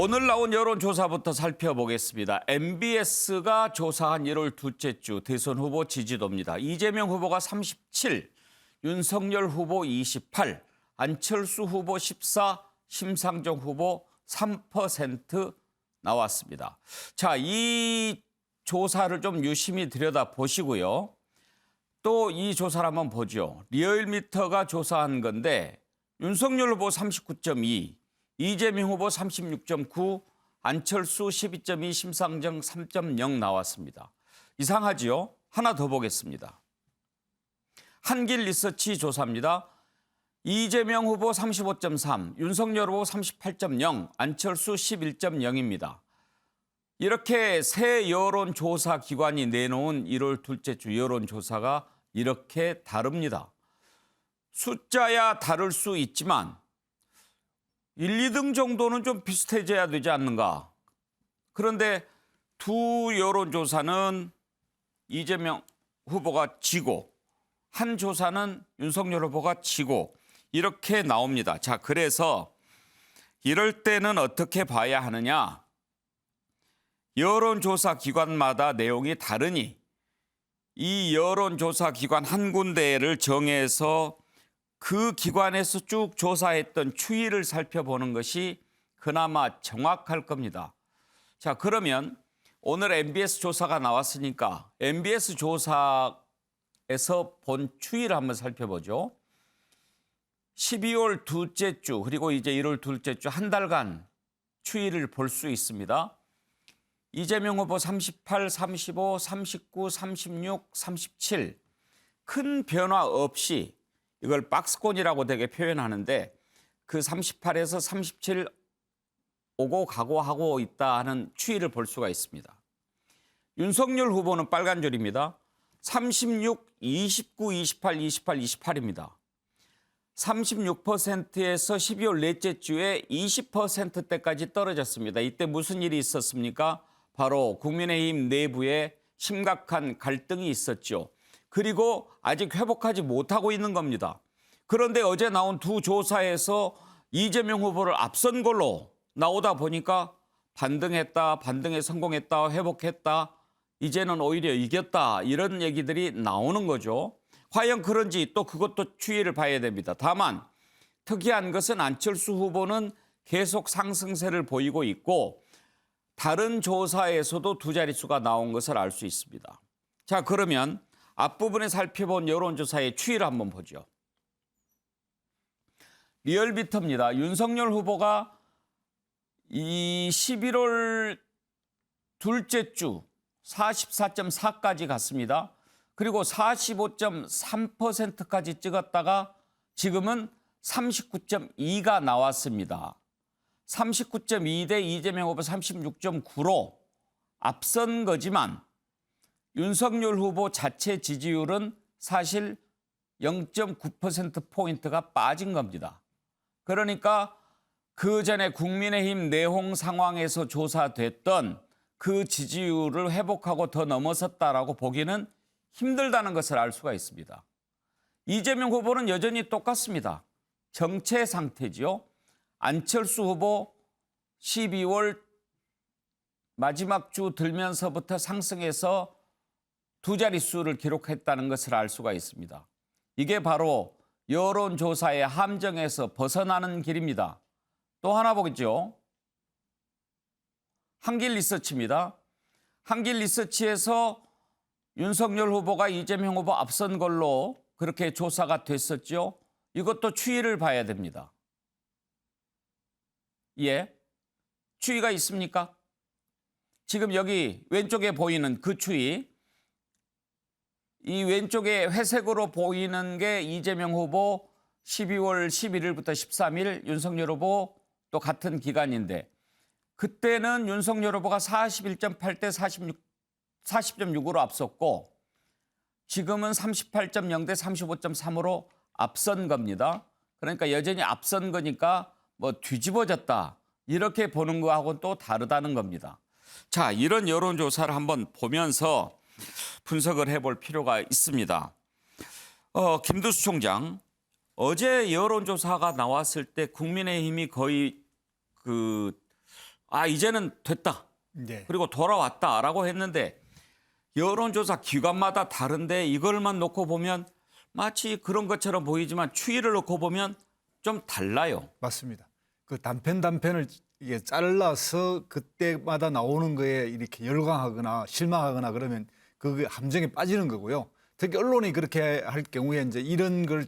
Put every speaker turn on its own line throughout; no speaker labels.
오늘 나온 여론조사부터 살펴보겠습니다. MBS가 조사한 1월 둘째 주 대선 후보 지지도입니다. 이재명 후보가 37, 윤석열 후보 28, 안철수 후보 14, 심상정 후보 3% 나왔습니다. 자, 이 조사를 좀 유심히 들여다보시고요. 또 이 조사를 한번 보죠. 리얼미터가 조사한 건데 윤석열 후보 39.2, 이재명 후보 36.9, 안철수 12.2, 심상정 3.0 나왔습니다. 이상하지요? 하나 더 보겠습니다. 한길리서치 조사입니다. 이재명 후보 35.3, 윤석열 후보 38.0, 안철수 11.0입니다. 이렇게 새 여론조사 기관이 내놓은 1월 둘째 주 여론조사가 이렇게 다릅니다. 숫자야 다를 수 있지만 1, 2등 정도는 좀 비슷해져야 되지 않는가. 그런데 두 여론조사는 이재명 후보가 지고 한 조사는 윤석열 후보가 지고 이렇게 나옵니다. 자, 그래서 이럴 때는 어떻게 봐야 하느냐. 여론조사 기관마다 내용이 다르니 이 여론조사 기관 한 군데를 정해서 그 기관에서 쭉 조사했던 추이를 살펴보는 것이 그나마 정확할 겁니다. 자, 그러면 오늘 MBS 조사가 나왔으니까 MBS 조사에서 본 추이를 한번 살펴보죠. 12월 둘째 주 그리고 이제 1월 둘째 주 한 달간 추이를 볼 수 있습니다. 이재명 후보 38, 35, 39, 36, 37 큰 변화 없이 이걸 박스권이라고 되게 표현하는데 그 38에서 37 오고 가고 하고 있다 하는 추이를 볼 수가 있습니다. 윤석열 후보는 빨간 줄입니다. 36, 29, 28, 28, 28입니다. 36%에서 12월 넷째 주에 20%대까지 떨어졌습니다. 이때 무슨 일이 있었습니까? 바로 국민의힘 내부에 심각한 갈등이 있었죠. 그리고 아직 회복하지 못하고 있는 겁니다. 그런데 어제 나온 두 조사에서 이재명 후보를 앞선 걸로 나오다 보니까 반등했다, 반등에 성공했다, 회복했다, 이제는 오히려 이겼다 이런 얘기들이 나오는 거죠. 과연 그런지 또 그것도 추이를 봐야 됩니다. 다만 특이한 것은 안철수 후보는 계속 상승세를 보이고 있고 다른 조사에서도 두 자릿수가 나온 것을 알 수 있습니다. 자, 그러면 앞부분에 살펴본 여론조사의 추이를 한번 보죠. 리얼미터입니다. 윤석열 후보가 이 11월 둘째 주 44.4까지 갔습니다. 그리고 45.3%까지 찍었다가 지금은 39.2가 나왔습니다. 39.2 대 이재명 후보 36.9로 앞선 거지만 윤석열 후보 자체 지지율은 사실 0.9%포인트가 빠진 겁니다. 그러니까 그 전에 국민의힘 내홍 상황에서 조사됐던 그 지지율을 회복하고 더 넘어섰다라고 보기는 힘들다는 것을 알 수가 있습니다. 이재명 후보는 여전히 똑같습니다. 정체 상태지요. 안철수 후보 12월 마지막 주 들면서부터 상승해서 두 자릿수를 기록했다는 것을 알 수가 있습니다. 이게 바로 여론조사의 함정에서 벗어나는 길입니다. 또 하나 보겠죠. 한길리서치입니다. 한길리서치에서 윤석열 후보가 이재명 후보 앞선 걸로 그렇게 조사가 됐었죠. 이것도 추이를 봐야 됩니다. 예, 추이가 있습니까? 지금 여기 왼쪽에 보이는 그 추이, 이 왼쪽에 회색으로 보이는 게 이재명 후보 12월 11일부터 13일 윤석열 후보 또 같은 기간인데 그때는 윤석열 후보가 41.8대 40.6으로 앞섰고 지금은 38.0 대 35.3으로 앞선 겁니다. 그러니까 여전히 앞선 거니까 뭐 뒤집어졌다 이렇게 보는 거하고는 또 다르다는 겁니다. 자, 이런 여론조사를 한번 보면서 분석을 해볼 필요가 있습니다. 김두수 총장, 어제 여론조사가 나왔을 때 국민의힘이 거의 이제는 됐다.
네.
그리고 돌아왔다라고 했는데 여론조사 기관마다 다른데 이걸만 놓고 보면 마치 그런 것처럼 보이지만 추이를 놓고 보면 좀 달라요.
맞습니다. 그 단편을 이게 잘라서 그때마다 나오는 거에 이렇게 열광하거나 실망하거나 그러면 그 함정에 빠지는 거고요. 특히 언론이 그렇게 할 경우에 이제 이런 걸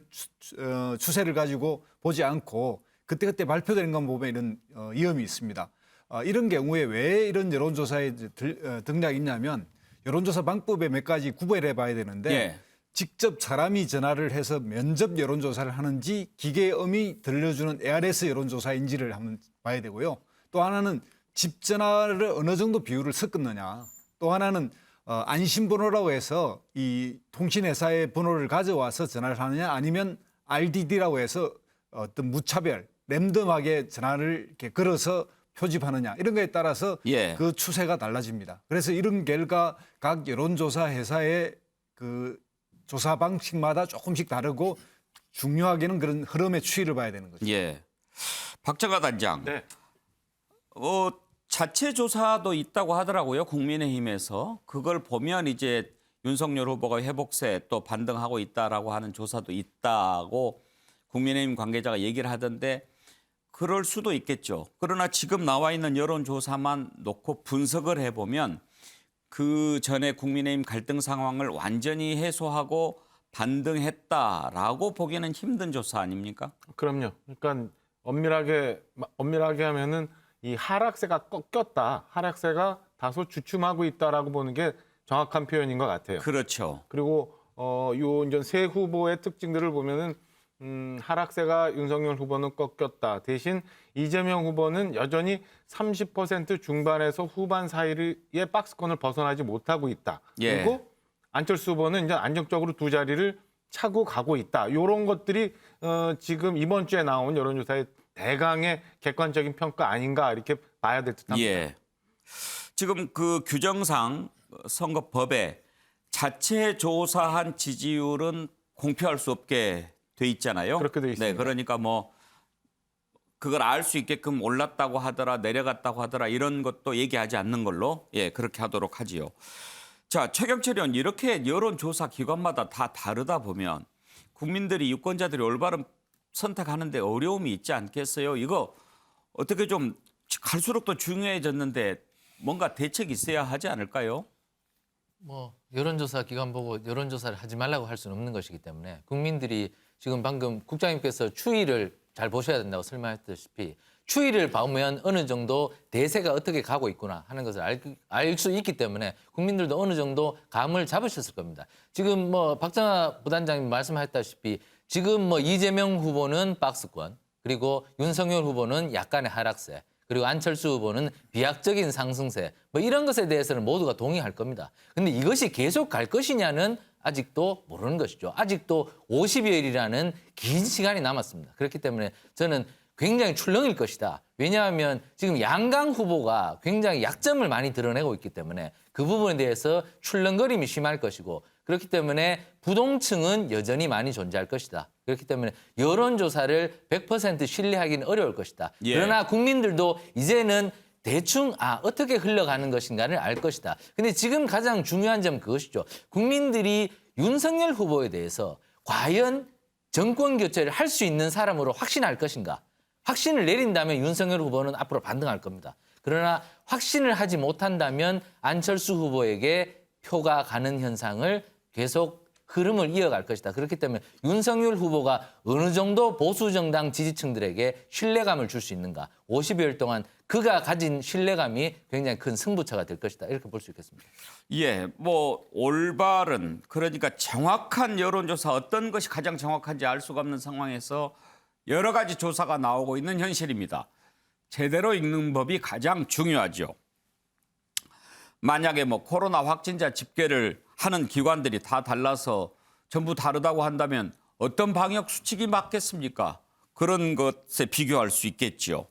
추세를 가지고 보지 않고 그때그때 발표되는 것 보면 이런 위험이 있습니다. 이런 경우에 왜 이런 여론조사에 등락이 있냐면 여론조사 방법에 몇 가지 구별해 봐야 되는데
예.
직접 사람이 전화를 해서 면접 여론조사를 하는지 기계음이 들려주는 ARS 여론조사인지를 한번 봐야 되고요. 또 하나는 집 전화를 어느 정도 비율을 섞었느냐. 또 하나는 안심번호라고 해서 이 통신회사의 번호를 가져와서 전화를 하느냐 아니면 RDD라고 해서 어떤 무차별, 랜덤하게 전화를 이렇게 걸어서 표집하느냐 이런 거에 따라서
예.
그 추세가 달라집니다. 그래서 이런 결과 각 여론조사 회사의 그 조사 방식마다 조금씩 다르고 중요하게는 그런 흐름의 추이를 봐야 되는 거죠.
예. 박정아 단장.
네.
자체 조사도 있다고 하더라고요. 국민의힘에서. 그걸 보면 이제 윤석열 후보가 회복세 또 반등하고 있다라고 하는 조사도 있다고 국민의힘 관계자가 얘기를 하던데 그럴 수도 있겠죠. 그러나 지금 나와 있는 여론조사만 놓고 분석을 해보면 그 전에 국민의힘 갈등 상황을 완전히 해소하고 반등했다라고 보기는 힘든 조사 아닙니까?
그럼요. 그러니까 엄밀하게 하면은 이 하락세가 꺾였다. 하락세가 다소 주춤하고 있다라고 보는 게 정확한 표현인 것 같아요.
그렇죠.
그리고 요 이제 세 후보의 특징들을 보면은 하락세가 윤석열 후보는 꺾였다. 대신 이재명 후보는 여전히 30% 중반에서 후반 사이의 박스권을 벗어나지 못하고 있다.
예.
그리고 안철수 후보는 이제 안정적으로 두 자리를 차고 가고 있다. 이런 것들이 지금 이번 주에 나온 여론조사의 대강의 객관적인 평가 아닌가 이렇게 봐야 될 듯합니다.
예. 지금 그 규정상 선거법에 자체 조사한 지지율은 공표할 수 없게 돼 있잖아요.
그렇게 돼 있습니다.
네, 그러니까 뭐 그걸 알 수 있게끔 올랐다고 하더라, 내려갔다고 하더라 이런 것도 얘기하지 않는 걸로 그렇게 하도록 하지요. 자, 최경철 의원 이렇게 여론조사 기관마다 다 다르다 보면 국민들이 유권자들이 올바른 선택하는데 어려움이 있지 않겠어요? 이거 어떻게 좀 갈수록 더 중요해졌는데 뭔가 대책이 있어야 하지 않을까요?
뭐 여론조사 기관 보고 여론조사를 하지 말라고 할 수는 없는 것이기 때문에 국민들이 지금 방금 국장님께서 추이를 잘 보셔야 된다고 설명했다시피 추이를 보면 어느 정도 대세가 어떻게 가고 있구나 하는 것을 알 수 있기 때문에 국민들도 어느 정도 감을 잡으셨을 겁니다. 지금 뭐 박정아 부단장님 말씀하셨다시피 지금 뭐 이재명 후보는 박스권 그리고 윤석열 후보는 약간의 하락세 그리고 안철수 후보는 비약적인 상승세 뭐 이런 것에 대해서는 모두가 동의할 겁니다. 근데 이것이 계속 갈 것이냐는 아직도 모르는 것이죠. 아직도 50여일이라는 긴 시간이 남았습니다. 그렇기 때문에 저는 굉장히 출렁일 것이다. 왜냐하면 지금 양강 후보가 굉장히 약점을 많이 드러내고 있기 때문에 그 부분에 대해서 출렁거림이 심할 것이고 그렇기 때문에 부동층은 여전히 많이 존재할 것이다. 그렇기 때문에 여론조사를 100% 신뢰하기는 어려울 것이다.
예.
그러나 국민들도 이제는 대충 어떻게 흘러가는 것인가를 알 것이다. 근데 지금 가장 중요한 점은 그것이죠. 국민들이 윤석열 후보에 대해서 과연 정권 교체를 할 수 있는 사람으로 확신할 것인가. 확신을 내린다면 윤석열 후보는 앞으로 반등할 겁니다. 그러나 확신을 하지 못한다면 안철수 후보에게 표가 가는 현상을 계속 흐름을 이어갈 것이다. 그렇기 때문에 윤석열 후보가 어느 정도 보수 정당 지지층들에게 신뢰감을 줄 수 있는가. 50여일 동안 그가 가진 신뢰감이 굉장히 큰 승부처가 될 것이다. 이렇게 볼 수 있겠습니다.
예, 뭐 올바른 그러니까 정확한 여론조사 어떤 것이 가장 정확한지 알 수가 없는 상황에서 여러 가지 조사가 나오고 있는 현실입니다. 제대로 읽는 법이 가장 중요하죠. 만약에 뭐 코로나 확진자 집계를 하는 기관들이 다 달라서 전부 다르다고 한다면 어떤 방역 수칙이 맞겠습니까? 그런 것에 비교할 수 있겠죠.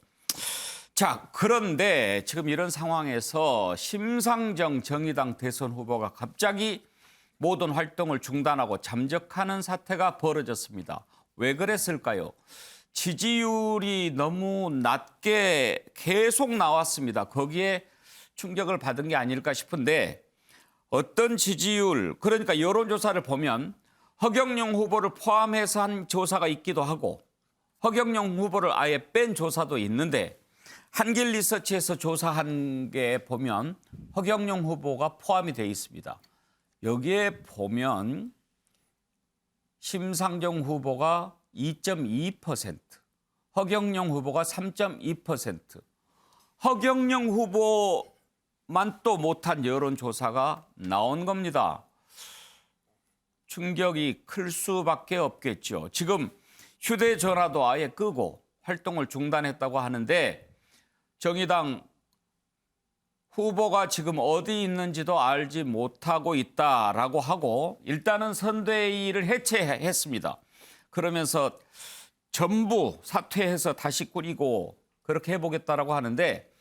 자, 그런데 지금 이런 상황에서 심상정 정의당 대선 후보가 갑자기 모든 활동을 중단하고 잠적하는 사태가 벌어졌습니다. 왜 그랬을까요? 지지율이 너무 낮게 계속 나왔습니다. 거기에 충격을 받은 게 아닐까 싶은데 어떤 지지율, 그러니까 여론조사를 보면 허경영 후보를 포함해서 한 조사가 있기도 하고 허경영 후보를 아예 뺀 조사도 있는데 한길 리서치에서 조사한 게 보면 허경영 후보가 포함이 돼 있습니다. 여기에 보면 심상정 후보가 2.2%, 허경영 후보가 3.2%, 허경영 후보만 또 못한 여론조사가 나온 겁니다. 충격이 클 수밖에 없겠죠. 지금 휴대전화도 아예 끄고 활동을 중단했다고 하는데 정의당 후보가 지금 어디 있는지도 알지 못하고 있다라고 하고 일단은 선대위를 해체했습니다. 그러면서 전부 사퇴해서 다시 꾸리고 그렇게 해보겠다라고 하는데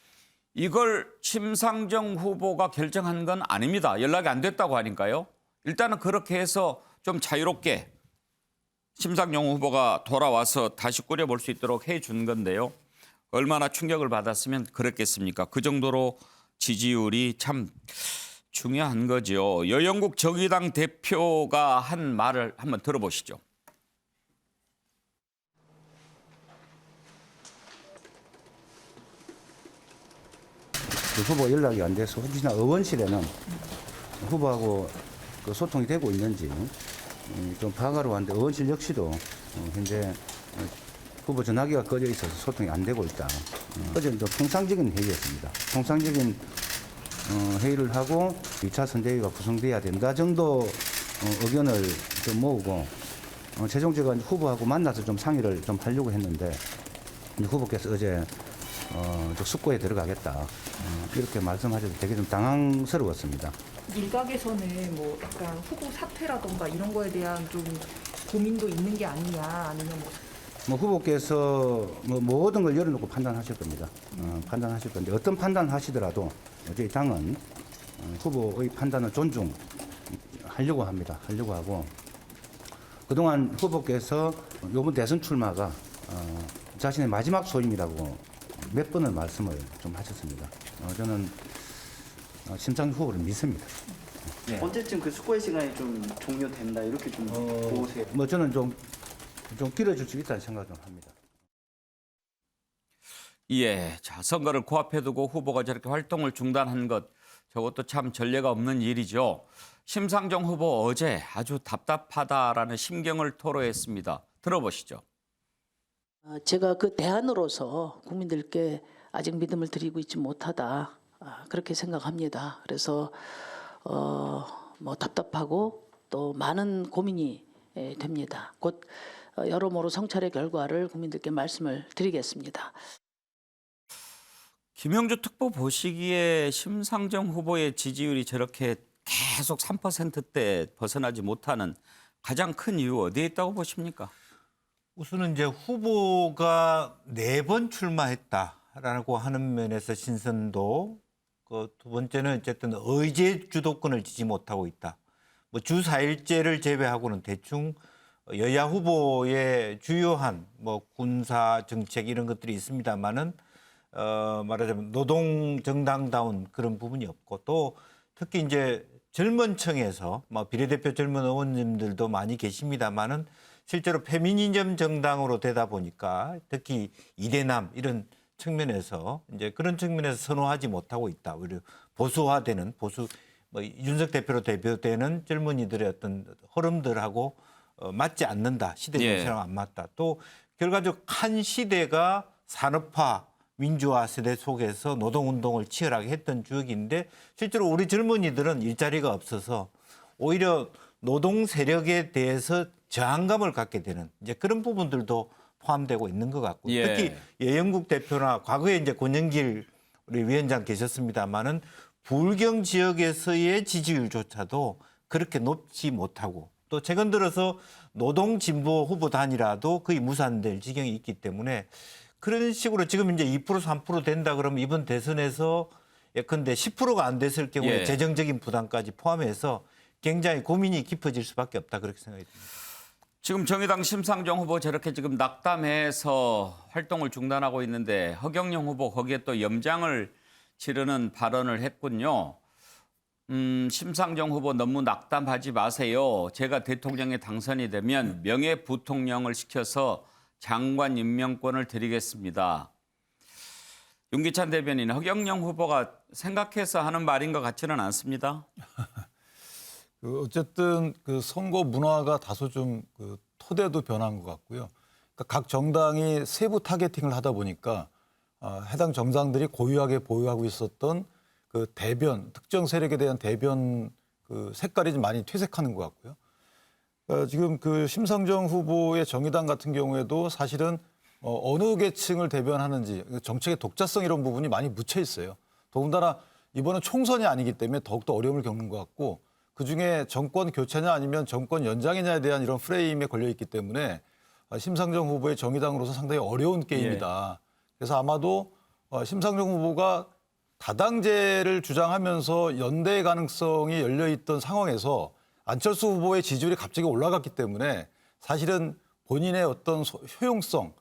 이걸 심상정 후보가 결정한 건 아닙니다. 연락이 안 됐다고 하니까요. 일단은 그렇게 해서 좀 자유롭게 심상정 후보가 돌아와서 다시 꾸려볼 수 있도록 해준 건데요. 얼마나 충격을 받았으면 그랬겠습니까? 그 정도로 지지율이 참 중요한 거죠. 여영국 정의당 대표가 한 말을 한번 들어보시죠.
그 후보 연락이 안 돼서 혹시나 의원실에는 후보하고 그 소통이 되고 있는지 좀 파악하러 왔는데 의원실 역시도 현재 후보 전화기가 꺼져 있어서 소통이 안 되고 있다. 어제는 좀 통상적인 회의였습니다. 통상적인 회의를 하고 2차 선대위가 구성돼야 된다 정도 의견을 좀 모으고 최종적으로 후보하고 만나서 좀 상의를 좀 하려고 했는데 후보께서 어제 좀 숙고에 들어가겠다 이렇게 말씀하셔서 되게 좀 당황스러웠습니다.
일각에서는 뭐 약간 후보 사퇴라던가 이런 거에 대한 좀 고민도 있는 게 아니냐 아니면
뭐 후보께서 뭐 모든 걸 열어놓고 판단하실 겁니다. 판단하실 건데 어떤 판단하시더라도 저희 당은 후보의 판단을 존중하려고 합니다. 하려고 하고 그동안 후보께서 이번 대선 출마가 자신의 마지막 소임이라고 몇 번을 말씀을 좀 하셨습니다. 저는 심상정 후보를 믿습니다.
네. 언제쯤 그 숙고의 시간이 좀 종료된다 이렇게 좀 보세요.
뭐 저는 좀 길어질 수 있다는 생각을 합니다.
예, 자 선거를 코앞에 두고 후보가 저렇게 활동을 중단한 것 저것도 참 전례가 없는 일이죠. 심상정 후보 어제 아주 답답하다라는 심경을 토로했습니다. 들어보시죠.
제가 그 대안으로서 국민들께 아직 믿음을 드리고 있지 못하다 그렇게 생각합니다. 그래서 뭐 답답하고 또 많은 고민이 됩니다. 곧 여러모로 성찰의 결과를 국민들께 말씀을 드리겠습니다.
김영주 특보 보시기에 심상정 후보의 지지율이 저렇게 계속 3%대 벗어나지 못하는 가장 큰 이유 어디에 있다고 보십니까?
우선은 이제 후보가 4번 출마했다라고 하는 면에서 신선도, 그 두 번째는 어쨌든 의제 주도권을 지지 못하고 있다. 뭐 주 4일제를 제외하고는 대충 여야 후보의 주요한 뭐 군사 정책 이런 것들이 있습니다만은 말하자면 노동 정당다운 그런 부분이 없고 또 특히 이제 젊은 층에서 뭐 비례대표 젊은 의원님들도 많이 계십니다만은 실제로 페미니즘 정당으로 되다 보니까 특히 이대남 이런 측면에서 이제 그런 측면에서 선호하지 못하고 있다. 오히려 보수화되는 뭐 윤석 대표로 대표되는 젊은이들의 어떤 흐름들하고 맞지 않는다. 시대 정세랑 안 맞다. 또 결과적으로 한 시대가 산업화 민주화 세대 속에서 노동운동을 치열하게 했던 주역인데 실제로 우리 젊은이들은 일자리가 없어서 오히려 노동 세력에 대해서 저항감을 갖게 되는 이제 그런 부분들도 포함되고 있는 것 같고 특히 여영국 대표나 과거에 이제 권영길 우리 위원장 계셨습니다마는 불경 지역에서의 지지율조차도 그렇게 높지 못하고 또 최근 들어서 노동 진보 후보 단이라도 거의 무산될 지경이 있기 때문에 그런 식으로 지금 이제 2% 3% 된다 그러면 이번 대선에서 예컨대 10%가 안 됐을 경우에 재정적인 부담까지 포함해서 굉장히 고민이 깊어질 수밖에 없다 그렇게 생각이 듭니다.
지금 정의당 심상정 후보 저렇게 지금 낙담해서 활동을 중단하고 있는데 허경영 후보 거기에 또 염장을 지르는 발언을 했군요. 심상정 후보 너무 낙담하지 마세요. 제가 대통령에 당선이 되면 명예부통령을 시켜서 장관 임명권을 드리겠습니다. 윤기찬 대변인, 허경영 후보가 생각해서 하는 말인 것 같지는 않습니다.
어쨌든 그 선거 문화가 다소 좀 그 토대도 변한 것 같고요. 그러니까 각 정당이 세부 타겟팅을 하다 보니까 해당 정당들이 고유하게 보유하고 있었던 그 대변, 특정 세력에 대한 대변 그 색깔이 좀 많이 퇴색하는 것 같고요. 지금 그 심상정 후보의 정의당 같은 경우에도 사실은 어느 계층을 대변하는지 정책의 독자성 이런 부분이 많이 묻혀 있어요. 더군다나 이번은 총선이 아니기 때문에 더욱더 어려움을 겪는 것 같고 그중에 정권 교체냐 아니면 정권 연장이냐에 대한 이런 프레임에 걸려 있기 때문에 심상정 후보의 정의당으로서 상당히 어려운 게임이다. 그래서 아마도 심상정 후보가 다당제를 주장하면서 연대 가능성이 열려 있던 상황에서 안철수 후보의 지지율이 갑자기 올라갔기 때문에 사실은 본인의 어떤 효용성,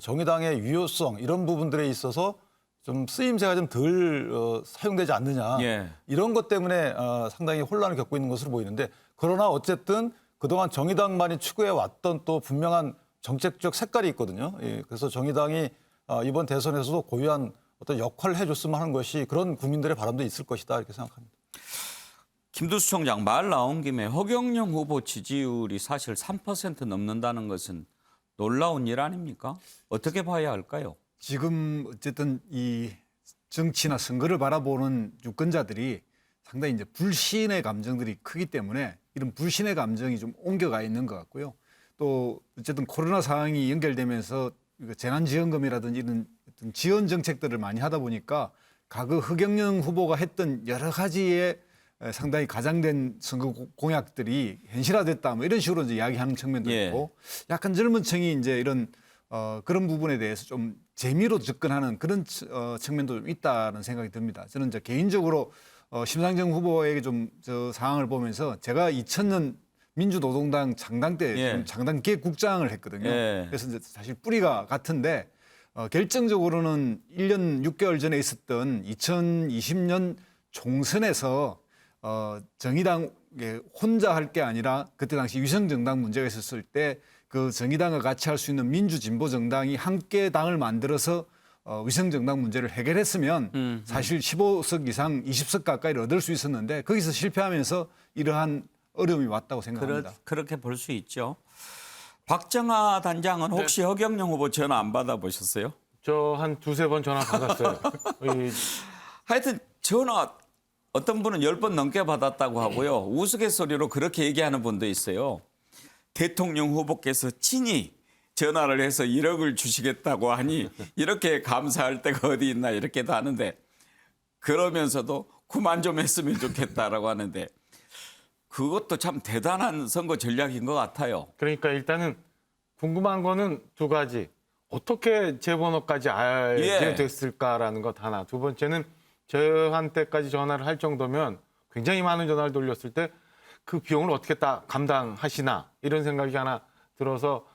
정의당의 유효성 이런 부분들에 있어서 좀 쓰임새가 좀 덜 사용되지 않느냐.
예.
이런 것 때문에 상당히 혼란을 겪고 있는 것으로 보이는데 그러나 어쨌든 그동안 정의당만이 추구해 왔던 또 분명한 정책적 색깔이 있거든요. 예, 그래서 정의당이 이번 대선에서도 고유한 어떤 역할을 해줬으면 하는 것이 그런 국민들의 바람도 있을 것이다 이렇게 생각합니다.
김두수 총장 말 나온 김에 허경영 후보 지지율이 사실 3% 넘는다는 것은 놀라운 일 아닙니까? 어떻게 봐야 할까요?
지금 어쨌든 이 정치나 선거를 바라보는 유권자들이 상당히 이제 불신의 감정들이 크기 때문에 이런 불신의 감정이 좀 옮겨가 있는 것 같고요. 또 어쨌든 코로나 상황이 연결되면서 재난지원금이라든지 이런 어떤 지원 정책들을 많이 하다 보니까 과거 허경영 후보가 했던 여러 가지의 상당히 가장된 선거 공약들이 현실화됐다 뭐 이런 식으로 이제 이야기하는 측면도
예.
있고 약간 젊은 층이 이제 이런 그런 부분에 대해서 좀 재미로 접근하는 그런 측면도 좀 있다는 생각이 듭니다. 저는 이제 개인적으로 심상정 후보에게 좀 저 상황을 보면서 제가 2000년 민주노동당 창당 때
예.
창당 기획국장을 했거든요.
예.
그래서 이제 사실 뿌리가 같은데 결정적으로는 1년 6개월 전에 있었던 2020년 총선에서 정의당 혼자 할 게 아니라 그때 당시 위성정당 문제가 있었을 때 그 정의당과 같이 할 수 있는 민주진보정당이 함께 당을 만들어서 위성정당 문제를 해결했으면 사실 15석 이상 20석 가까이를 얻을 수 있었는데 거기서 실패하면서 이러한 어려움이 왔다고 생각합니다.
그렇게 볼 수 있죠. 박정하 단장은 혹시 허경영 후보 전화 안 받아보셨어요?
저 한 두세 번 전화 받았어요.
하여튼 전화 어떤 분은 10번 넘게 받았다고 하고요. 우스갯소리로 그렇게 얘기하는 분도 있어요. 대통령 후보께서 친히 전화를 해서 1억을 주시겠다고 하니 이렇게 감사할 때가 어디 있나 이렇게도 하는데 그러면서도 그만 좀 했으면 좋겠다라고 하는데 그것도 참 대단한 선거 전략인 것 같아요.
그러니까 일단은 궁금한 거는 두 가지. 어떻게 제 번호까지 알게
예.
됐을까라는 것 하나. 두 번째는 저한테까지 전화를 할 정도면 굉장히 많은 전화를 돌렸을 때 그 비용을 어떻게 다 감당하시나 이런 생각이 하나 들어서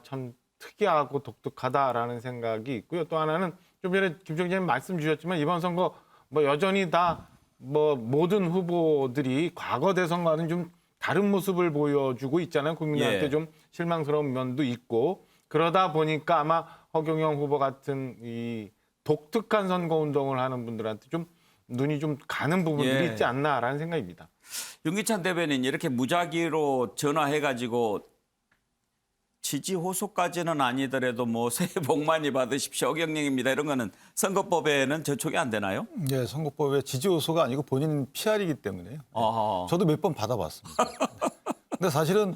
참 특이하고 독특하다라는 생각이 있고요. 또 하나는 좀 전에 김 총장님 말씀 주셨지만 이번 선거 뭐 여전히 다 뭐 모든 후보들이 과거 대선과는 좀 다른 모습을 보여주고 있잖아요. 국민한테
예.
좀 실망스러운 면도 있고 그러다 보니까 아마 허경영 후보 같은 이 독특한 선거 운동을 하는 분들한테 좀 눈이 좀 가는 부분들이
예.
있지 않나라는 생각입니다.
윤기찬 대변인 이렇게 무작위로 전화해가지고 지지 호소까지는 아니더라도 뭐 새해 복 많이 받으십시오. 허경영입니다. 이런 거는 선거법에는 저촉이 안 되나요?
네, 선거법에 지지 호소가 아니고 본인 PR이기 때문에요.
어허.
저도 몇 번 받아봤습니다. 근데 사실은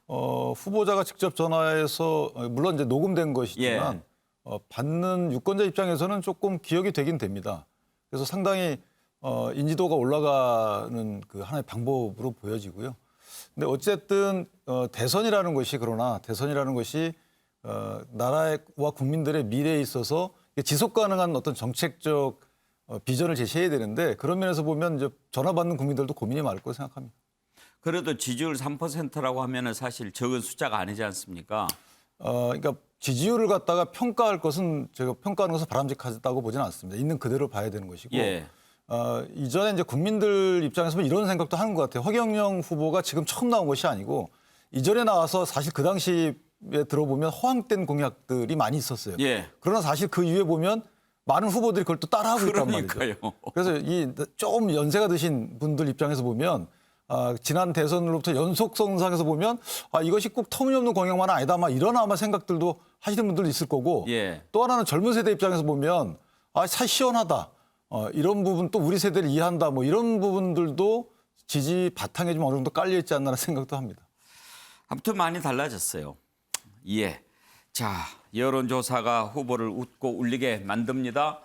후보자가 직접 전화해서 물론 이제 녹음된 것이지만 받는 유권자 입장에서는 조금 기억이 되긴 됩니다. 그래서 상당히 인지도가 올라가는 그 하나의 방법으로 보여지고요. 근데 어쨌든 대선이라는 것이 나라와 국민들의 미래에 있어서 지속 가능한 어떤 정책적 비전을 제시해야 되는데 그런 면에서 보면 이제 전화 받는 국민들도 고민이 많을 거라고 생각합니다.
그래도 지지율 3%라고 하면은 사실 적은 숫자가 아니지 않습니까?
그러니까 지지율을 갖다가 평가할 것은 제가 평가하는 것은 바람직하다고 보지는 않습니다. 있는 그대로 봐야 되는 것이고
예.
이전에 이제 국민들 입장에서 보면 이런 생각도 하는 것 같아요. 허경영 후보가 지금 처음 나온 것이 아니고 이전에 나와서 사실 그 당시에 들어보면 허황된 공약들이 많이 있었어요.
예.
그러나 사실 그 이후에 보면 많은 후보들이 그걸 또 따라하고 있단 말이죠.
그러니까요.
그래서 이 좀 연세가 드신 분들 입장에서 보면 지난 대선으로부터 연속성상에서 보면 이것이 꼭 터무니없는 공약만 아니다 막 이런 아마 생각들도 하시는 분들도 있을 거고
예.
또 하나는 젊은 세대 입장에서 보면 참 시원하다 이런 부분 또 우리 세대를 이해한다 뭐 이런 부분들도 지지 바탕에 좀 어느 정도 깔려 있지 않나 생각도 합니다.
아무튼 많이 달라졌어요. 예. 자, 여론조사가 후보를 웃고 울리게 만듭니다.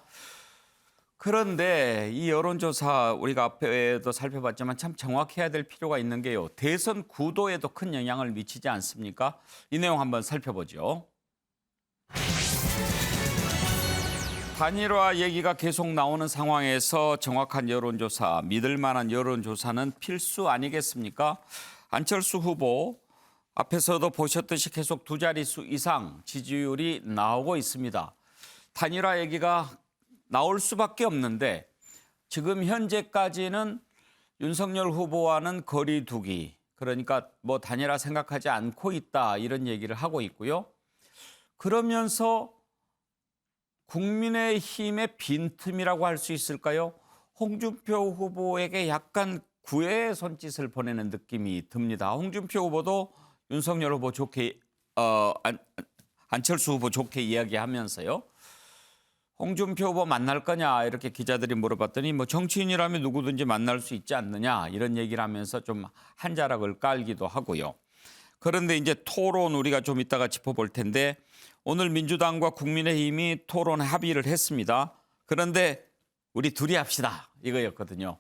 그런데 이 여론조사 우리가 앞에도 살펴봤지만 참 정확해야 될 필요가 있는 게요. 대선 구도에도 큰 영향을 미치지 않습니까? 이 내용 한번 살펴보죠. 단일화 얘기가 계속 나오는 상황에서 정확한 여론조사, 믿을 만한 여론조사는 필수 아니겠습니까? 안철수 후보 앞에서도 보셨듯이 계속 두 자릿수 이상 지지율이 나오고 있습니다. 단일화 얘기가 나올 수밖에 없는데 지금 현재까지는 윤석열 후보와는 거리 두기, 그러니까 뭐 단일화 생각하지 않고 있다 이런 얘기를 하고 있고요. 그러면서 국민의힘의 빈틈이라고 할 수 있을까요? 홍준표 후보에게 약간 구애의 손짓을 보내는 느낌이 듭니다. 홍준표 후보도 윤석열 후보 좋게 안철수 후보 좋게 이야기하면서요. 홍준표 후보 만날 거냐 이렇게 기자들이 물어봤더니 뭐 정치인이라면 누구든지 만날 수 있지 않느냐 이런 얘기를 하면서 좀 한 자락을 깔기도 하고요. 그런데 이제 토론 우리가 좀 이따가 짚어볼 텐데 오늘 민주당과 국민의힘이 토론 합의를 했습니다. 그런데 우리 둘이 합시다 이거였거든요.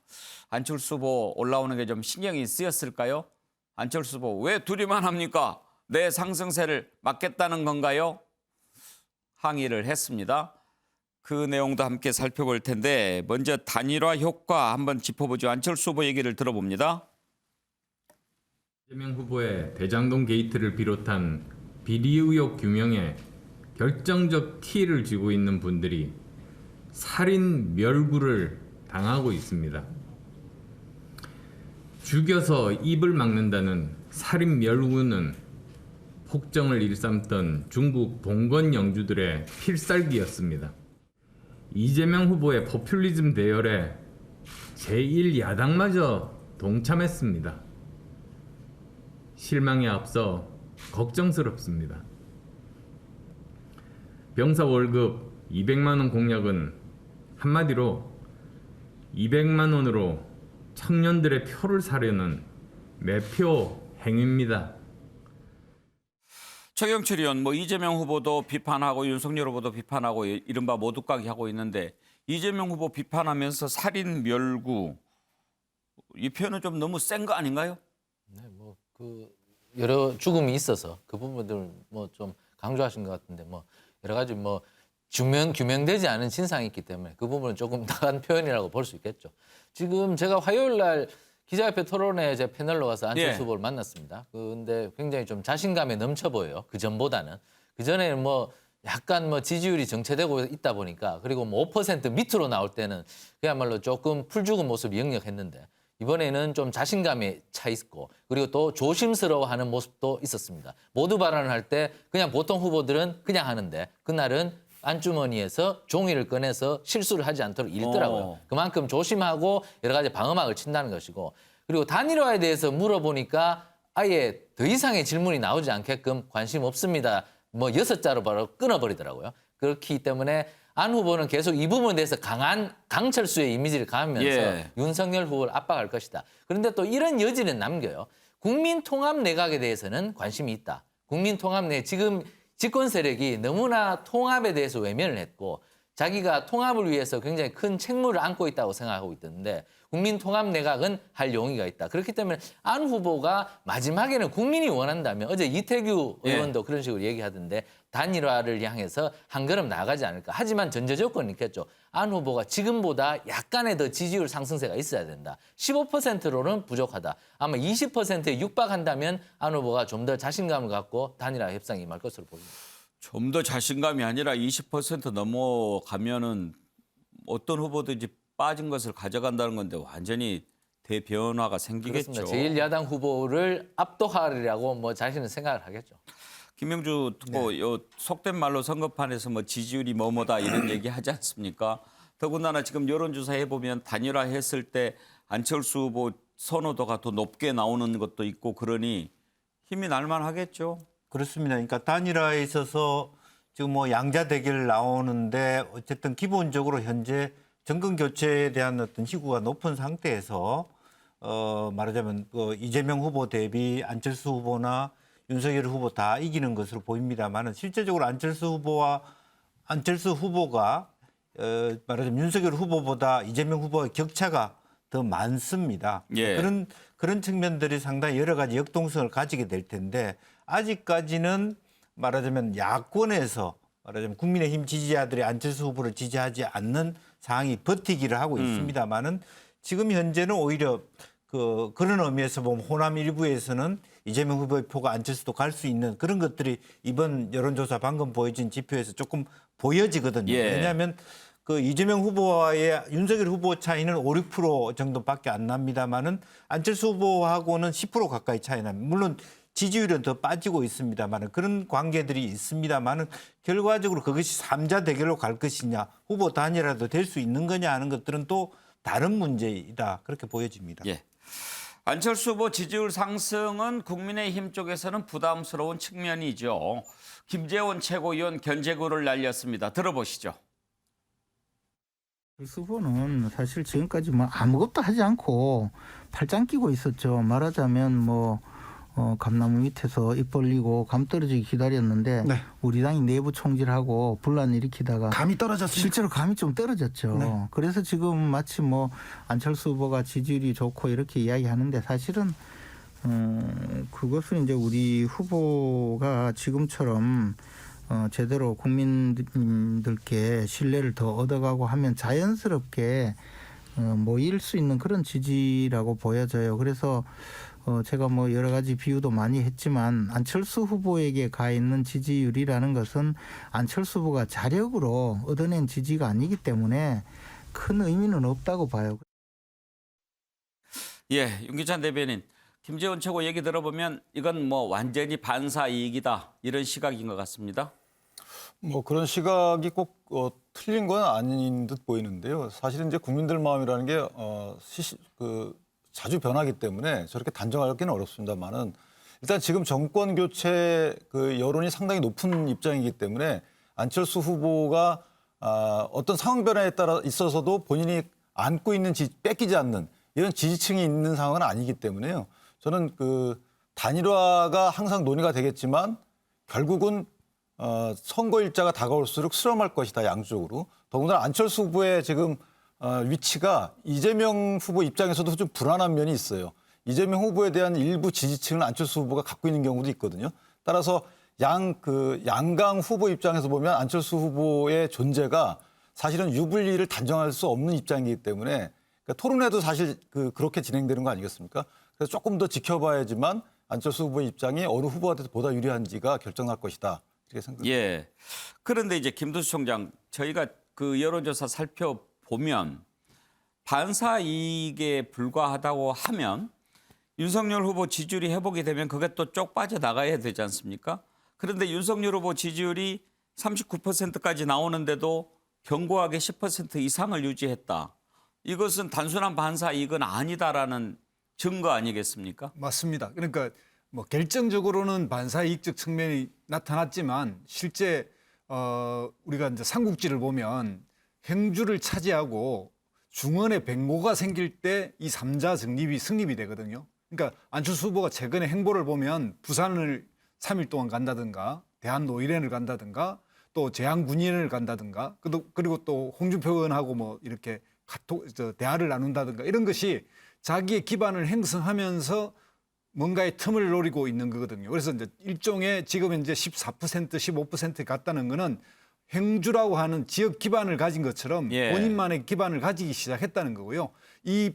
안철수 후보 올라오는 게 좀 신경이 쓰였을까요? 안철수 후보 왜 둘이만 합니까? 내 상승세를 막겠다는 건가요? 항의를 했습니다. 그 내용도 함께 살펴볼 텐데 먼저 단일화 효과 한번 짚어보죠. 안철수 후보 얘기를 들어봅니다.
이재명 후보의 대장동 게이트를 비롯한 비리 의혹 규명에 결정적 키를 쥐고 있는 분들이 살인 멸구를 당하고 있습니다. 죽여서 입을 막는다는 살인 멸구는 폭정을 일삼던 중국 봉건 영주들의 필살기였습니다. 이재명 후보의 포퓰리즘 대열에 제1야당마저 동참했습니다. 실망에 앞서 걱정스럽습니다. 병사 월급 200만 원 공약은 한마디로 200만 원으로 청년들의 표를 사려는 매표 행위입니다.
최경철 의원, 뭐 이재명 후보도 비판하고 윤석열 후보도 비판하고 이른바 모두까기 하고 있는데 이재명 후보 비판하면서 살인 멸구 이 표현은 좀 너무 센 거 아닌가요?
네, 뭐 그 여러 죽음이 있어서 그 부분들 뭐 좀 강조하신 것 같은데 뭐 여러 가지 뭐 규명되지 않은 진상이 있기 때문에 그 부분은 조금 나간 표현이라고 볼 수 있겠죠. 지금 제가 화요일 날 기자협회 토론회 제 패널로 가서 안철수 후보를 만났습니다. 근데 굉장히 좀 자신감에 넘쳐 보여요. 그 전보다는. 그 전에는 뭐 약간 뭐 지지율이 정체되고 있다 보니까 그리고 뭐 5% 밑으로 나올 때는 그야말로 조금 풀죽은 모습이 역력했는데 이번에는 좀 자신감에 차 있고 그리고 또 조심스러워하는 모습도 있었습니다. 모두 발언을 할 때 그냥 보통 후보들은 그냥 하는데 그날은 안주머니에서 종이를 꺼내서 실수를 하지 않도록 읽더라고요. 그만큼 조심하고 여러 가지 방어막을 친다는 것이고 그리고 단일화에 대해서 물어보니까 아예 더 이상의 질문이 나오지 않게끔 관심 없습니다. 뭐 6자로 바로 끊어버리더라고요. 그렇기 때문에 안 후보는 계속 이 부분에 대해서 강한 강철수의 이미지를 가하면서 윤석열 후보를 압박할 것이다. 그런데 또 이런 여지는 남겨요. 국민통합 내각에 대해서는 관심이 있다. 국민통합 내 지금 집권 세력이 너무나 통합에 대해서 외면을 했고 자기가 통합을 위해서 굉장히 큰 책무를 안고 있다고 생각하고 있던데 국민 통합 내각은 할 용의가 있다. 그렇기 때문에 안 후보가 마지막에는 국민이 원한다면 어제 이태규 의원도 그런 식으로 얘기하던데 단일화를 향해서 한 걸음 나아가지 않을까. 하지만 전제 조건은 있겠죠. 안 후보가 지금보다 약간의 더 지지율 상승세가 있어야 된다. 15%로는 부족하다. 아마 20%에 육박한다면 안 후보가 좀 더 자신감을 갖고 단일화 협상에 임할 것으로 보입니다.
좀 더 자신감이 아니라 20% 넘어가면은 어떤 후보든지 빠진 것을 가져간다는 건데 완전히 대변화가 생기겠죠.
그렇습니다. 제1야당 후보를 압도하리라고 뭐 자신은 생각을 하겠죠.
김명주 특보 요 속된 말로 선거판에서 뭐 지지율이 뭐뭐다 이런 얘기 하지 않습니까? 더군다나 지금 여론조사 해보면 단일화했을 때 안철수 후보 선호도가 더 높게 나오는 것도 있고 그러니 힘이 날만하겠죠.
그렇습니다. 그러니까 단일화에 있어서 지금 뭐 양자 대결 나오는데 어쨌든 기본적으로 현재 정권 교체에 대한 어떤 희구가 높은 상태에서 말하자면 이재명 후보 대비 안철수 후보나 윤석열 후보 다 이기는 것으로 보입니다만은 실제적으로 안철수 후보가 말하자면 윤석열 후보보다 이재명 후보의 격차가 더 많습니다.
예.
그런 측면들이 상당히 여러 가지 역동성을 가지게 될 텐데 아직까지는 말하자면 야권에서 말하자면 국민의힘 지지자들이 안철수 후보를 지지하지 않는 상황이 버티기를 하고 있습니다만은 지금 현재는 오히려 그런 의미에서 보면 호남 일부에서는 이재명 후보의 표가 안철수도 갈 수 있는 그런 것들이 이번 여론조사 방금 보여진 지표에서 조금 보여지거든요.
예.
왜냐하면 이재명 후보와의 윤석열 후보 차이는 5, 6% 정도밖에 안 납니다만은 안철수 후보하고는 10% 가까이 차이 납니다. 물론 지지율은 더 빠지고 있습니다만은 그런 관계들이 있습니다만은 결과적으로 그것이 3자 대결로 갈 것이냐 후보 단일화도 될 수 있는 거냐 하는 것들은 또 다른 문제이다 그렇게 보여집니다.
예. 안철수 후보 지지율 상승은 국민의힘 쪽에서는 부담스러운 측면이죠. 김재원 최고위원 견제구를 날렸습니다. 들어보시죠.
안철수 후보는 사실 지금까지 뭐 아무것도 하지 않고 팔짱 끼고 있었죠. 말하자면 감나무 밑에서 입 벌리고 감 떨어지기 기다렸는데
네.
우리 당이 내부 총질하고 분란 일으키다가
감이 떨어졌습니다.
실제로 감이 좀 떨어졌죠.
네.
그래서 지금 마치 안철수 후보가 지지율이 좋고 이렇게 이야기하는데 사실은 그것은 이제 우리 후보가 지금처럼 제대로 국민들께 신뢰를 더 얻어가고 하면 자연스럽게 모일 수 있는 그런 지지라고 보여져요. 그래서 제가 여러 가지 비유도 많이 했지만 안철수 후보에게 가 있는 지지율이라는 것은 안철수 후보가 자력으로 얻어낸 지지가 아니기 때문에 큰 의미는 없다고 봐요.
예, 윤기찬 대변인. 김재원 최고 얘기 들어보면 이건 완전히 반사 이익이다 이런 시각인 것 같습니다.
그런 시각이 꼭 틀린 건 아닌 듯 보이는데요. 사실은 이제 국민들 마음이라는 게 자주 변하기 때문에 저렇게 단정하기는 어렵습니다만은 일단 지금 정권 교체 여론이 상당히 높은 입장이기 때문에 안철수 후보가 어떤 상황 변화에 따라 있어서도 본인이 안고 있는 뺏기지 않는 이런 지지층이 있는 상황은 아니기 때문에요. 저는 단일화가 항상 논의가 되겠지만 결국은 선거 일자가 다가올수록 실험할 것이다 양쪽으로. 더군다나 안철수 후보의 지금 위치가 이재명 후보 입장에서도 좀 불안한 면이 있어요. 이재명 후보에 대한 일부 지지층을 안철수 후보가 갖고 있는 경우도 있거든요. 따라서 양강 후보 입장에서 보면 안철수 후보의 존재가 사실은 유불리를 단정할 수 없는 입장이기 때문에 토론회도 사실 그렇게 진행되는 거 아니겠습니까? 그래서 조금 더 지켜봐야지만 안철수 후보의 입장이 어느 후보한테 보다 유리한지가 결정날 것이다. 이렇게 생각합니다.
예. 그런데 이제 김두수 총장, 저희가 여론조사 살펴보면 반사 이익에 불과하다고 하면 윤석열 후보 지지율이 회복이 되면 그게 또 쪽 빠져나가야 되지 않습니까? 그런데 윤석열 후보 지지율이 39%까지 나오는데도 견고하게 10% 이상을 유지했다. 이것은 단순한 반사 이익은 아니다라는 증거 아니겠습니까?
맞습니다. 그러니까 결정적으로는 반사 이익적 측면이 나타났지만 실제 우리가 이제 삼국지를 보면 행주를 차지하고 중원에 백모가 생길 때 이 삼자 승립이 되거든요. 그러니까 안철수 후보가 최근에 행보를 보면 부산을 3일 동안 간다든가 대한노일연을 간다든가 또 재향 군인을 간다든가 그리고 또 홍준표 의원하고 뭐 이렇게 대화를 나눈다든가 이런 것이 자기의 기반을 형성하면서 뭔가의 틈을 노리고 있는 거거든요. 그래서 이제 일종의 지금 현재 14%, 15% 갔다는 거는 행주라고 하는 지역 기반을 가진 것처럼
예.
본인만의 기반을 가지기 시작했다는 거고요. 이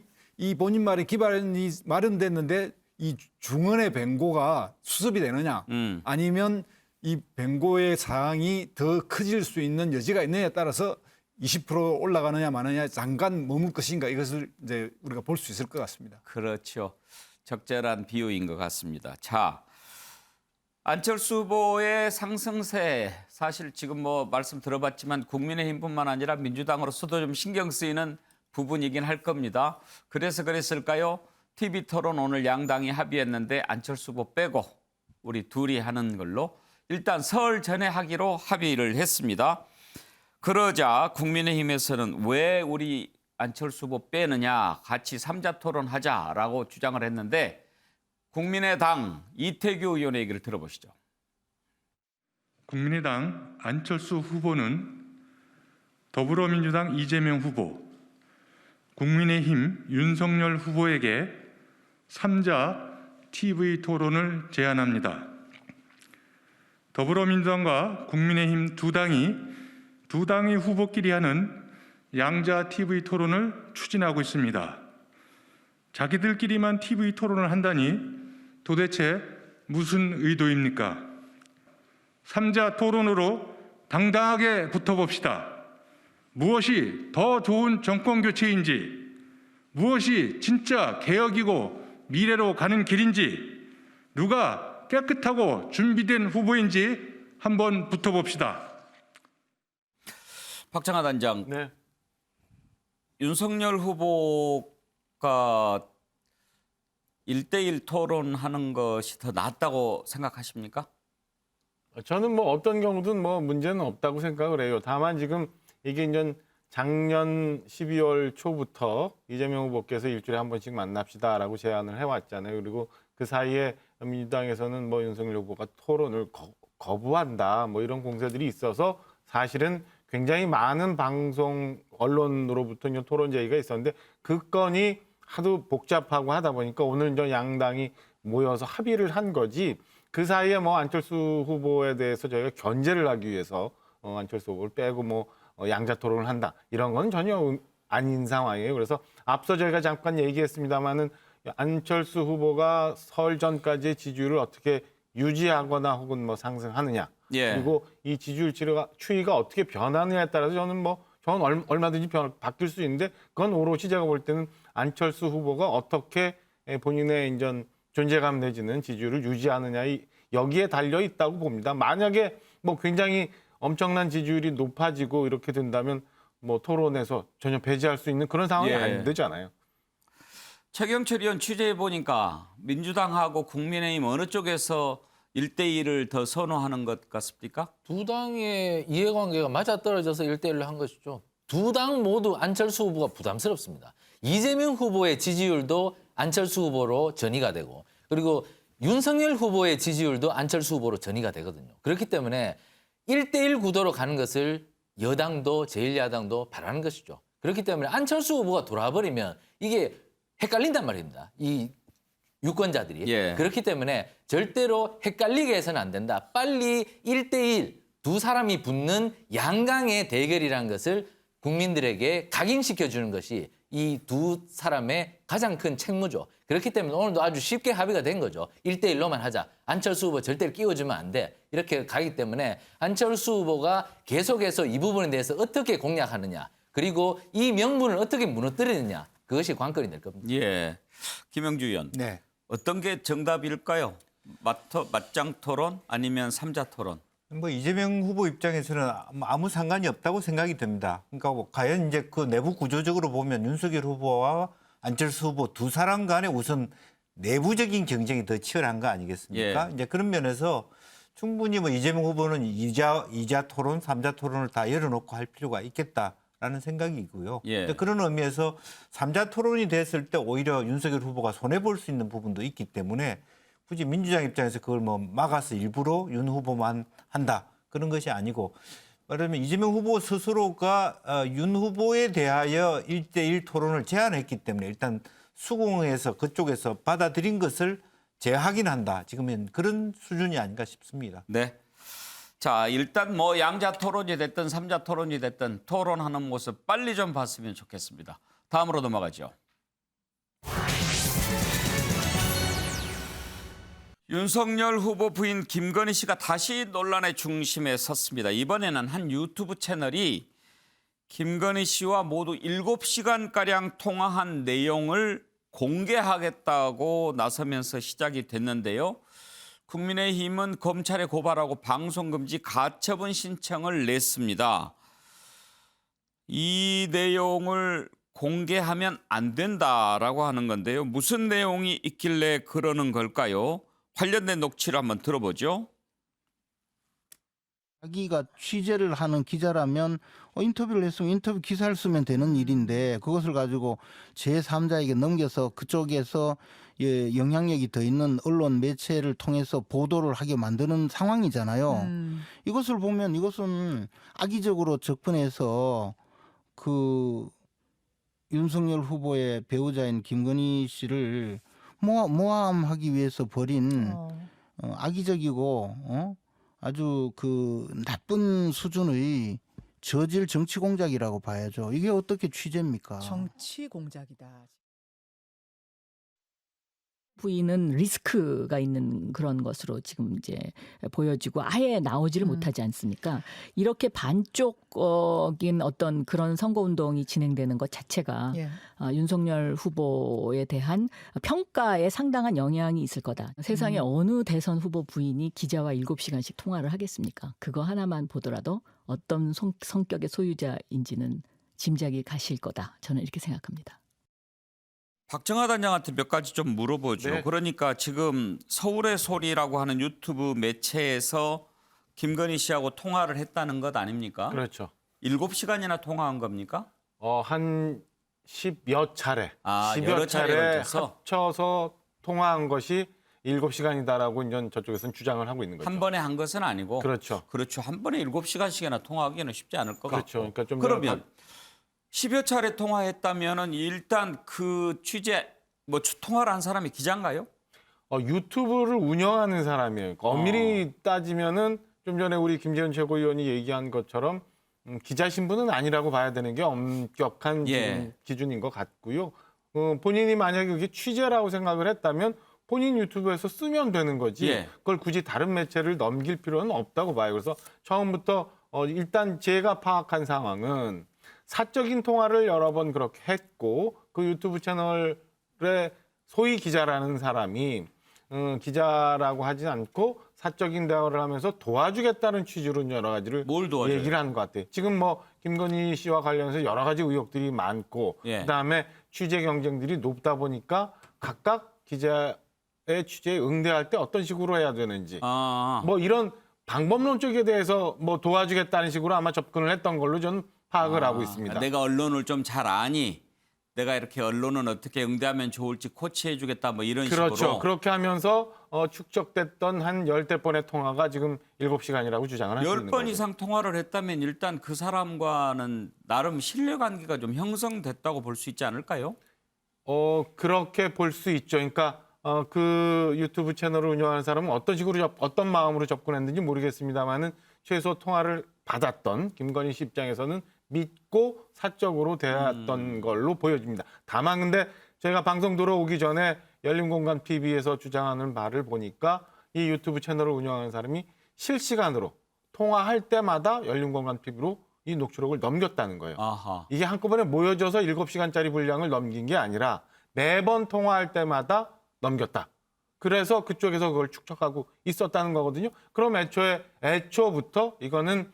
본인만의 기반이 마련됐는데 이 중원의 뱅고가 수습이 되느냐 아니면 이 뱅고의 사항이 더 커질 수 있는 여지가 있느냐에 따라서 20% 올라가느냐 마느냐 잠깐 머물 것인가 이것을 이제 우리가 볼 수 있을 것 같습니다.
그렇죠. 적절한 비유인 것 같습니다. 자, 안철수 후보의 상승세 사실 지금 뭐 말씀 들어봤지만 국민의힘뿐만 아니라 민주당으로서도 좀 신경 쓰이는 부분이긴 할 겁니다. 그래서 그랬을까요? TV토론 오늘 양당이 합의했는데 안철수 후보 빼고 우리 둘이 하는 걸로 일단 설 전에 하기로 합의를 했습니다. 그러자 국민의힘에서는 왜 우리 안철수 후보 빼느냐 같이 3자 토론하자라고 주장을 했는데 국민의당 이태규 의원의 얘기를 들어보시죠.
국민의당 안철수 후보는 더불어민주당 이재명 후보, 국민의힘 윤석열 후보에게 3자 TV 토론을 제안합니다. 더불어민주당과 국민의힘 두 당의 후보끼리 하는 양자 TV 토론을 추진하고 있습니다. 자기들끼리만 TV 토론을 한다니 도대체 무슨 의도입니까? 3자 토론으로 당당하게 붙어봅시다. 무엇이 더 좋은 정권 교체인지, 무엇이 진짜 개혁이고 미래로 가는 길인지, 누가 깨끗하고 준비된 후보인지 한번 붙어봅시다.
박정하 단장,
네.
윤석열 후보가 1대1 토론하는 것이 더 낫다고 생각하십니까?
저는 뭐 어떤 경우든 뭐 문제는 없다고 생각을 해요. 다만 지금 이게 이제 작년 12월 초부터 이재명 후보께서 일주일에 한 번씩 만납시다라고 제안을 해왔잖아요. 그리고 그 사이에 민주당에서는 뭐 윤석열 후보가 토론을 거부한다 뭐 이런 공세들이 있어서 사실은 굉장히 많은 방송 언론으로부터 이제 토론 제의가 있었는데 그 건이 하도 복잡하고 하다 보니까 오늘 이제 양당이 모여서 합의를 한 거지. 그 사이에 뭐 안철수 후보에 대해서 저희가 견제를 하기 위해서 안철수 후보를 빼고 뭐 양자 토론을 한다 이런 건 전혀 아닌 상황이에요. 그래서 앞서 저희가 잠깐 얘기했습니다마는 안철수 후보가 설 전까지의 지지율을 어떻게 유지하거나 혹은 뭐 상승하느냐.
예.
그리고 이 지지율 추이가 어떻게 변하느냐에 따라서 저는 얼마든지 바뀔 수 있는데 그건 오롯이 제가 볼 때는 안철수 후보가 어떻게 본인의 인전 존재감 내지는 지지율을 유지하느냐 여기에 달려 있다고 봅니다. 만약에 뭐 굉장히 엄청난 지지율이 높아지고 이렇게 된다면 뭐 토론에서 전혀 배제할 수 있는 그런 상황이 안 되잖아요.
최경철 의원 취재해 보니까 민주당하고 국민의힘 어느 쪽에서 1대1을 더 선호하는 것 같습니까?
두 당의 이해관계가 맞아떨어져서 1대1로 한 것이죠. 두 당 모두 안철수 후보가 부담스럽습니다. 이재명 후보의 지지율도 안철수 후보로 전이가 되고 그리고 윤석열 후보의 지지율도 안철수 후보로 전이가 되거든요. 그렇기 때문에 1대1 구도로 가는 것을 여당도 제1야당도 바라는 것이죠. 그렇기 때문에 안철수 후보가 돌아버리면 이게 헷갈린단 말입니다. 이 유권자들이.
예.
그렇기 때문에 절대로 헷갈리게 해서는 안 된다. 빨리 1대1 두 사람이 붙는 양강의 대결이라는 것을 국민들에게 각인시켜주는 것이 이 두 사람의 가장 큰 책무죠. 그렇기 때문에 오늘도 아주 쉽게 합의가 된 거죠. 1대1로만 하자. 안철수 후보 절대로 끼워주면 안 돼. 이렇게 가기 때문에 안철수 후보가 계속해서 이 부분에 대해서 어떻게 공략하느냐. 그리고 이 명분을 어떻게 무너뜨리느냐. 그것이 관건이 될 겁니다.
예, 김영주 의원.
네.
어떤 게 정답일까요? 맞짱 토론 아니면 3자 토론?
뭐 이재명 후보 입장에서는 아무 상관이 없다고 생각이 됩니다. 그러니까 뭐 과연 이제 그 내부 구조적으로 보면 윤석열 후보와 안철수 후보 두 사람 간에 우선 내부적인 경쟁이 더 치열한 거 아니겠습니까?
예.
이제 그런 면에서 충분히 뭐 이재명 후보는 2자 토론, 3자 토론을 다 열어놓고 할 필요가 있겠다라는 생각이고요.
예.
그런 의미에서 3자 토론이 됐을 때 오히려 윤석열 후보가 손해볼 수 있는 부분도 있기 때문에 굳이 민주당 입장에서 그걸 뭐 막아서 일부러 윤 후보만 한다. 그런 것이 아니고 그러면 이재명 후보 스스로가 윤 후보에 대하여 1대1 토론을 제안했기 때문에 일단 수긍해서 그쪽에서 받아들인 것을 재확인한다. 지금은 그런 수준이 아닌가 싶습니다.
네. 자, 일단 뭐 양자 토론이 됐든 삼자 토론이 됐든 토론하는 모습 빨리 좀 봤으면 좋겠습니다. 다음으로 넘어가죠. 윤석열 후보 부인 김건희 씨가 다시 논란의 중심에 섰습니다. 이번에는 한 유튜브 채널이 김건희 씨와 모두 7시간가량 통화한 내용을 공개하겠다고 나서면서 시작이 됐는데요. 국민의힘은 검찰에 고발하고 방송금지 가처분 신청을 냈습니다. 이 내용을 공개하면 안 된다라고 하는 건데요. 무슨 내용이 있길래 그러는 걸까요? 관련된 녹취를 한번 들어보죠.
자기가 취재를 하는 기자라면 인터뷰를 했으면 인터뷰 기사를 쓰면 되는 일인데 그것을 가지고 제3자에게 넘겨서 그쪽에서 영향력이 더 있는 언론 매체를 통해서 보도를 하게 만드는 상황이잖아요. 이것을 보면 이것은 악의적으로 접근해서 그 윤석열 후보의 배우자인 김건희 씨를 모함하기 위해서 벌인 악의적이고 아주 그 나쁜 수준의 저질 정치 공작이라고 봐야죠. 이게 어떻게 취재입니까?
정치 공작이다.
부인은 리스크가 있는 그런 것으로 지금 이제 보여지고 아예 나오지를 못하지 않습니까? 이렇게 반쪽인 어떤 그런 선거운동이 진행되는 것 자체가
예.
윤석열 후보에 대한 평가에 상당한 영향이 있을 거다. 세상에 어느 대선 후보 부인이 기자와 7시간씩 통화를 하겠습니까? 그거 하나만 보더라도 어떤 성격의 소유자인지는 짐작이 가실 거다. 저는 이렇게 생각합니다.
박정하 단장한테 몇 가지 좀 물어보죠.
네.
그러니까 지금 서울의 소리라고 하는 유튜브 매체에서 김건희 씨하고 통화를 했다는 것 아닙니까?
그렇죠.
7시간이나 통화한 겁니까?
한 10여 차례,
여러 차례 걸쳐서?
합쳐서 통화한 것이 7시간이다라고 이제 저쪽에서는 주장을 하고 있는 거죠.
한 번에 한 것은 아니고.
그렇죠.
그렇죠. 한 번에 7시간씩이나 통화하기는 쉽지 않을 것
그렇죠.
같고.
그러니까 좀
그러면 10여 차례 통화했다면은 일단 그 취재 통화를 한 사람이 기자인가요?
유튜브를 운영하는 사람이에요. 엄밀히 따지면은 좀 전에 우리 김재현 최고위원이 얘기한 것처럼 기자 신분은 아니라고 봐야 되는 게 엄격한 기준인 것 같고요. 본인이 만약에 그게 취재라고 생각을 했다면 본인 유튜브에서 쓰면 되는 거지 그걸 굳이 다른 매체를 넘길 필요는 없다고 봐요. 그래서 처음부터 일단 제가 파악한 상황은 사적인 통화를 여러 번 그렇게 했고 그 유튜브 채널의 소위 기자라는 사람이 기자라고 하지 않고 사적인 대화를 하면서 도와주겠다는 취지로 여러 가지를 얘기를 하는 것 같아요. 지금 김건희 씨와 관련해서 여러 가지 의혹들이 많고 그다음에 취재 경쟁들이 높다 보니까 각각 기자의 취재에 응대할 때 어떤 식으로 해야 되는지 이런 방법론 쪽에 대해서 도와주겠다는 식으로 아마 접근을 했던 걸로 저는 파악을 하고 있습니다.
내가 언론을 좀 잘 아니 내가 이렇게 언론은 어떻게 응대하면 좋을지 코치해 주겠다 이런
그렇죠.
식으로.
그렇게 하면서 축적됐던 한 10대 번의 통화가 지금 7시간이라고 주장을 하고 있는 거죠.
10번 이상 통화를 했다면 일단 그 사람과는 나름 신뢰관계가 좀 형성됐다고 볼 수 있지 않을까요?
그렇게 볼 수 있죠. 그러니까 그 유튜브 채널을 운영하는 사람은 어떤 식으로 어떤 마음으로 접근했는지 모르겠습니다만은 최소 통화를 받았던 김건희 씨 입장에서는 믿고 사적으로 대했던 걸로 보여집니다. 다만 근데 제가 방송 들어오기 전에 열린공간 TV에서 주장하는 바를 보니까 이 유튜브 채널을 운영하는 사람이 실시간으로 통화할 때마다 열린공간 TV로 이 녹취록을 넘겼다는 거예요. 이게 한꺼번에 모여져서 7시간짜리 분량을 넘긴 게 아니라 매번 통화할 때마다 넘겼다. 그래서 그쪽에서 그걸 축적하고 있었다는 거거든요. 그럼 애초부터 이거는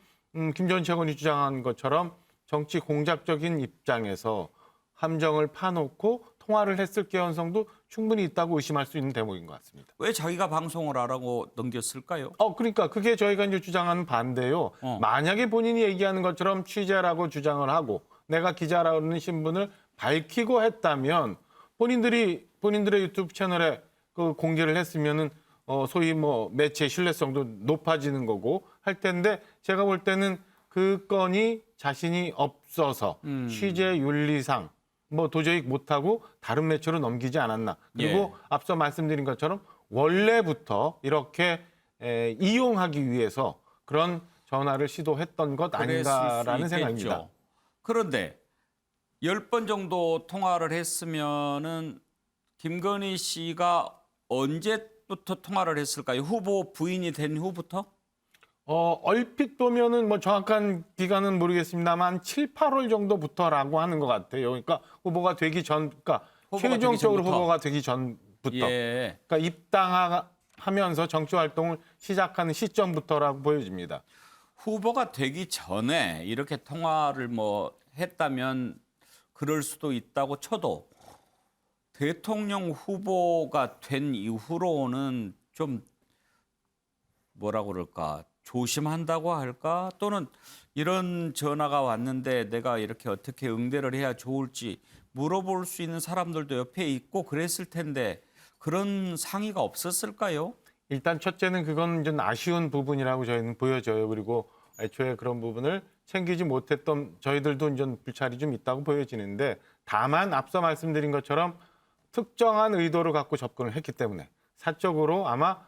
김재현 최고위원이 주장한 것처럼 정치 공작적인 입장에서 함정을 파놓고 통화를 했을 개연성도 충분히 있다고 의심할 수 있는 대목인 것 같습니다.
왜 자기가 방송을 하라고 넘겼을까요?
그러니까 그게 저희가 이제 주장하는 반대요. 만약에 본인이 얘기하는 것처럼 취재라고 주장을 하고 내가 기자라는 신분을 밝히고 했다면 본인들의 유튜브 채널에 그 공개를 했으면은 소위 매체 신뢰성도 높아지는 거고 할 텐데 제가 볼 때는 그 건이 자신이 없어서 취재 윤리상 뭐 도저히 못하고 다른 매체로 넘기지 않았나. 그리고 앞서 말씀드린 것처럼 원래부터 이렇게 이용하기 위해서 그런 전화를 시도했던 것 아닌가라는 생각입니다.
그런데 10번 정도 통화를 했으면은 김건희 씨가 언제부터 통화를 했을까요? 후보 부인이 된 후부터?
얼핏 보면은 뭐 정확한 기간은 모르겠습니다만 7, 8월 정도부터라고 하는 것 같아요. 그러니까 후보가 되기 전, 그러니까 최종적으로 후보가 되기 전부터. 그러니까 입당하면서 정치 활동을 시작하는 시점부터라고 보여집니다.
후보가 되기 전에 이렇게 통화를 뭐 했다면 그럴 수도 있다고 쳐도 대통령 후보가 된 이후로는 좀 뭐라 그럴까 조심한다고 할까 또는 이런 전화가 왔는데 내가 이렇게 어떻게 응대를 해야 좋을지 물어볼 수 있는 사람들도 옆에 있고 그랬을 텐데 그런 상의가 없었을까요?
일단 첫째는 그건 좀 아쉬운 부분이라고 저희는 보여져요. 그리고 애초에 그런 부분을 챙기지 못했던 저희들도 이제 불찰이 좀 있다고 보여지는데 다만 앞서 말씀드린 것처럼 특정한 의도를 갖고 접근을 했기 때문에 사적으로 아마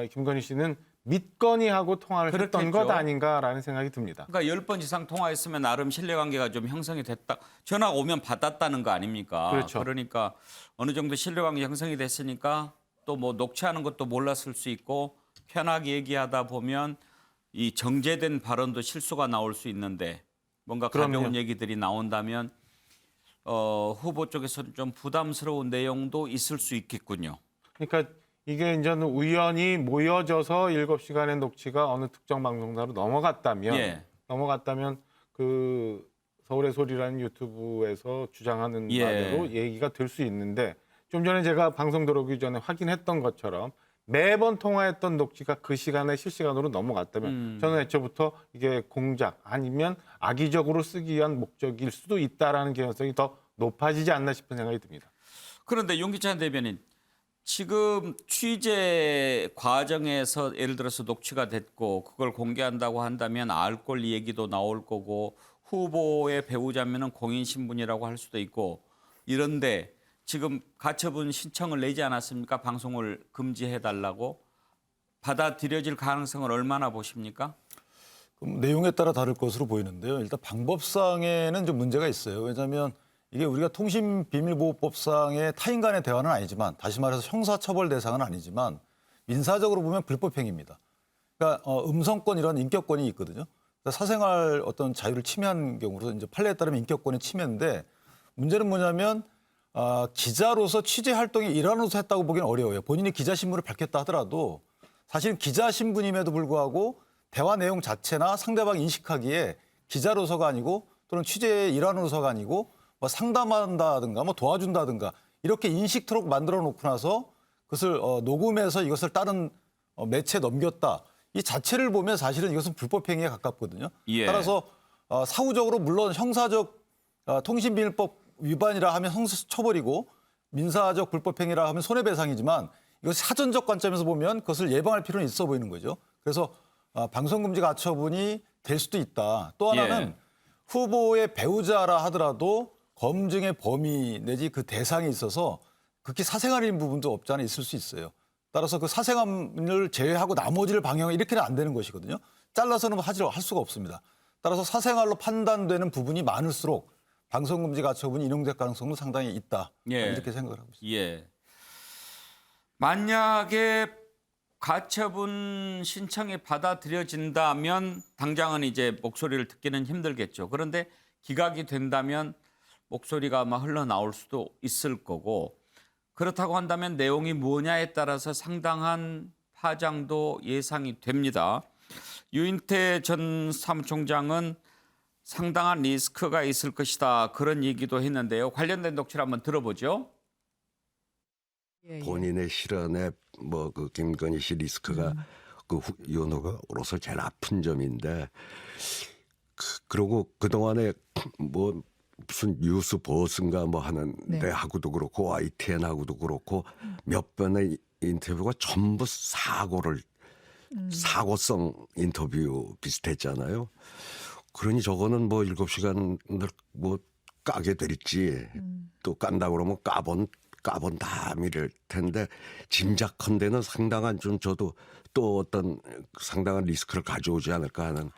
김건희 씨는 믿거니 하고 통화를 했던 것 아닌가라는 생각이 듭니다.
그러니까 10번 이상 통화했으면 나름 신뢰관계가 좀 형성이 됐다. 전화가 오면 받았다는 거 아닙니까?
그렇죠.
그러니까 어느 정도 신뢰관계 형성이 됐으니까 또 뭐 녹취하는 것도 몰랐을 수 있고 편하게 얘기하다 보면 이 정제된 발언도 실수가 나올 수 있는데 뭔가 가벼운 얘기들이 나온다면 후보 쪽에서는 좀 부담스러운 내용도 있을 수 있겠군요.
그러니까 이게 이제는 우연히 모여져서 7시간의 녹취가 어느 특정 방송사로 넘어갔다면 그 서울의 소리라는 유튜브에서 주장하는 바대로 얘기가 될 수 있는데 좀 전에 제가 방송 들어오기 전에 확인했던 것처럼 매번 통화했던 녹취가 그 시간에 실시간으로 넘어갔다면 저는 애초부터 이게 공작 아니면 악의적으로 쓰기 위한 목적일 수도 있다라는 개연성이 더 높아지지 않나 싶은 생각이 듭니다.
그런데 윤기찬 대변인 지금 취재 과정에서 예를 들어서 녹취가 됐고 그걸 공개한다고 한다면 알 권리 얘기도 나올 거고 후보의 배우자면은 공인 신분이라고 할 수도 있고 이런데 지금 가처분 신청을 내지 않았습니까? 방송을 금지해달라고. 받아들여질 가능성을 얼마나 보십니까?
내용에 따라 다를 것으로 보이는데요. 일단 방법상에는 좀 문제가 있어요. 왜냐하면 이게 우리가 통신비밀보호법상의 타인 간의 대화는 아니지만 다시 말해서 형사처벌 대상은 아니지만 민사적으로 보면 불법행위입니다. 그러니까 음성권 이런 인격권이 있거든요. 그러니까 사생활 어떤 자유를 침해한 경우로 이제 판례에 따르면 인격권의 침해인데 문제는 뭐냐면 기자로서 취재 활동의 일환으로서 했다고 보기는 어려워요. 본인이 기자 신분을 밝혔다 하더라도 사실 기자 신분임에도 불구하고 대화 내용 자체나 상대방이 인식하기에 기자로서가 아니고 또는 취재의 일환으로서가 아니고 뭐 상담한다든가 뭐 도와준다든가 이렇게 인식토록 만들어 놓고 나서 그것을 녹음해서 이것을 다른 매체에 넘겼다. 이 자체를 보면 사실은 이것은 불법행위에 가깝거든요. 따라서 사후적으로 물론 형사적 통신비밀법 위반이라 하면 형사처벌이고 민사적 불법행위라 하면 손해배상이지만 이것이 사전적 관점에서 보면 그것을 예방할 필요는 있어 보이는 거죠. 그래서 방송금지 가처분이 될 수도 있다. 또 하나는 후보의 배우자라 하더라도 검증의 범위 내지 그 대상에 있어서 극히 사생활인 부분도 없지 않아 있을 수 있어요. 따라서 그 사생활을 제외하고 나머지를 방영해 이렇게는 안 되는 것이거든요. 잘라서는 할 수가 없습니다. 따라서 사생활로 판단되는 부분이 많을수록 방송금지 가처분이 인용될 가능성도 상당히 있다. 이렇게 생각을 하고 있습니다.
만약에 가처분 신청이 받아들여진다면 당장은 이제 목소리를 듣기는 힘들겠죠. 그런데 기각이 된다면 목소리가 아마 흘러나올 수도 있을 거고 그렇다고 한다면 내용이 뭐냐에 따라서 상당한 파장도 예상이 됩니다. 유인태 전 사무총장은 상당한 리스크가 있을 것이다. 그런 얘기도 했는데요. 관련된 녹취를 한번 들어보죠.
본인의 실언에 뭐 그 김건희 씨 리스크가 그 윤호로서 제일 아픈 점인데 그리고 그동안에 뭐 무슨 뉴스 버스인가 뭐 하는데 하고도 그렇고 YTN 하고도 그렇고 몇 번의 인터뷰가 전부 사고를 사고성 인터뷰 비슷했잖아요. 그러니 저거는 뭐 7시간을 뭐 까게 될지 또 깐다 그러면 까본 다음일 텐데 짐작컨대는 상당한 좀 저도 또 어떤 상당한 리스크를 가져오지 않을까 하는.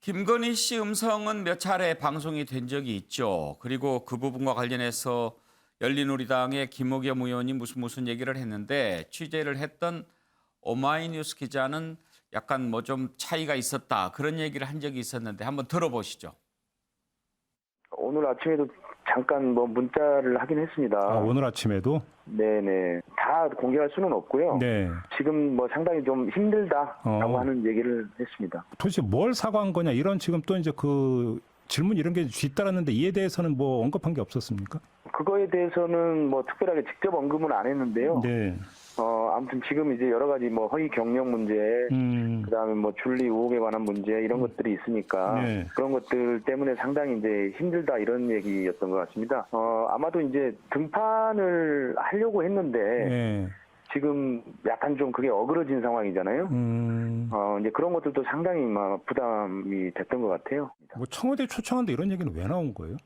김건희 씨 음성은 몇 차례 방송이 된 적이 있죠. 그리고 그 부분과 관련해서 열린우리당의 김의겸 의원이 무슨 얘기를 했는데 취재를 했던 오마이뉴스 기자는 약간 뭐 좀 차이가 있었다 그런 얘기를 한 적이 있었는데 한번 들어보시죠.
오늘 아침에도 잠깐 뭐 문자를 하긴 했습니다.
오늘 아침에도?
네네. 다 공개할 수는 없고요.
네.
지금 뭐 상당히 좀 힘들다라고 하는 얘기를 했습니다.
도대체 뭘 사과한 거냐 이런 지금 또 이제 그 질문 이런 게 뒤따랐는데 이에 대해서는 뭐 언급한 게 없었습니까?
그거에 대해서는 뭐 특별하게 직접 언급은 안 했는데요.
네.
아무튼 지금 이제 여러 가지 뭐 허위 경력 문제, 그다음에 뭐 줄리 의혹에 관한 문제 이런 것들이 있으니까
네.
그런 것들 때문에 상당히 이제 힘들다 이런 얘기였던 것 같습니다. 아마도 이제 등판을 하려고 했는데
네.
지금 약간 좀 그게 어그러진 상황이잖아요. 이제 그런 것들도 상당히 막 부담이 됐던 것 같아요.
뭐 청와대 초청한데 이런 얘기는 왜 나온 거예요?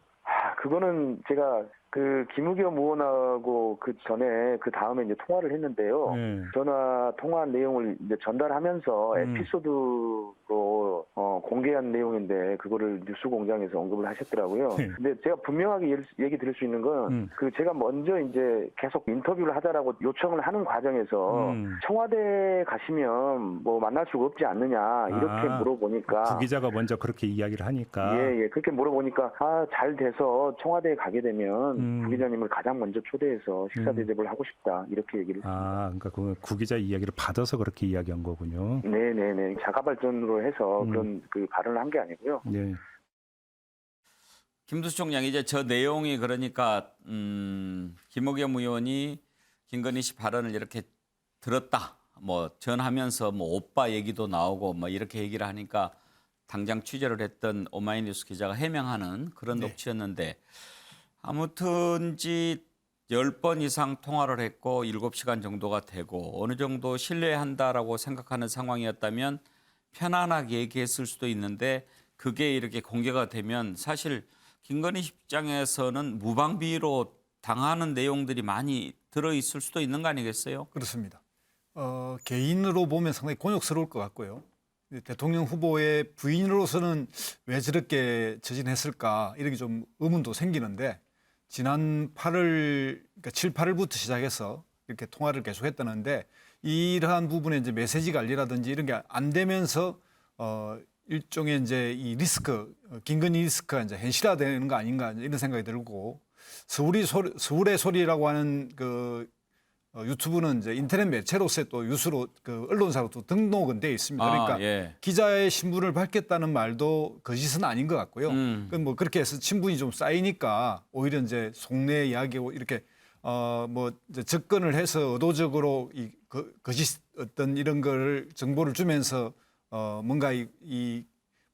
그거는 제가 그 김의겸 의원하고 그 전에 그 다음에 이제 통화를 했는데요. 전화 통화한 내용을 이제 전달하면서 에피소드로 공개한 내용인데 그거를 뉴스공장에서 언급을 하셨더라고요. 근데 제가 분명하게 얘기 드릴 수 있는 건 그 제가 먼저 이제 계속 인터뷰를 하자라고 요청을 하는 과정에서 청와대 가시면 뭐 만날 수가 없지 않느냐 이렇게 물어보니까
부 기자가 먼저 그렇게 이야기를 하니까
예 그렇게 물어보니까 잘 돼서 청와대에 가게 되면 부 기자님을 가장 먼저 초대해서 식사 대접을 하고 싶다 이렇게 얘기를 했습니다.
그러니까 그 구 기자 이야기를 받아서 그렇게 이야기한 거군요.
네네네 자가발전으로 해서 그런 그 발언을 한 게 아니고요.
네.
김두수 총장 이제 저 내용이 그러니까 김의겸 의원이 김건희 씨 발언을 이렇게 들었다. 뭐 전하면서 뭐 오빠 얘기도 나오고 뭐 이렇게 얘기를 하니까 당장 취재를 했던 오마이뉴스 기자가 해명하는 그런 녹취였는데 아무튼지 10번 이상 통화를 했고 7시간 정도가 되고 어느 정도 신뢰한다라고 생각하는 상황이었다면 편안하게 얘기했을 수도 있는데 그게 이렇게 공개가 되면 사실 김건희 입장에서는 무방비로 당하는 내용들이 많이 들어있을 수도 있는 거 아니겠어요?
그렇습니다. 개인으로 보면 상당히 곤욕스러울 것 같고요. 대통령 후보의 부인으로서는 왜 저렇게 처진했을까 이렇게 좀 의문도 생기는데 지난 8월, 그러니까 7, 8월부터 시작해서 이렇게 통화를 계속했다는데 이러한 부분에 이제 메시지 관리라든지 이런 게 안 되면서 일종의 이제 이 리스크, 김건희 리스크가 이제 현실화되는 거 아닌가 이런 생각이 들고 서울의 소리라고 하는 그 유튜브는 이제 인터넷 매체로서의 또 유수로 그 언론사로 또 등록은 돼 있습니다. 그러니까 기자의 신분을 밝혔다는 말도 거짓은 아닌 것 같고요. 뭐 그렇게 해서 신분이 좀 쌓이니까 오히려 이제 속내 이야기고 이렇게 뭐 이제 접근을 해서 의도적으로 이 거짓 어떤 이런 걸 정보를 주면서 뭔가 이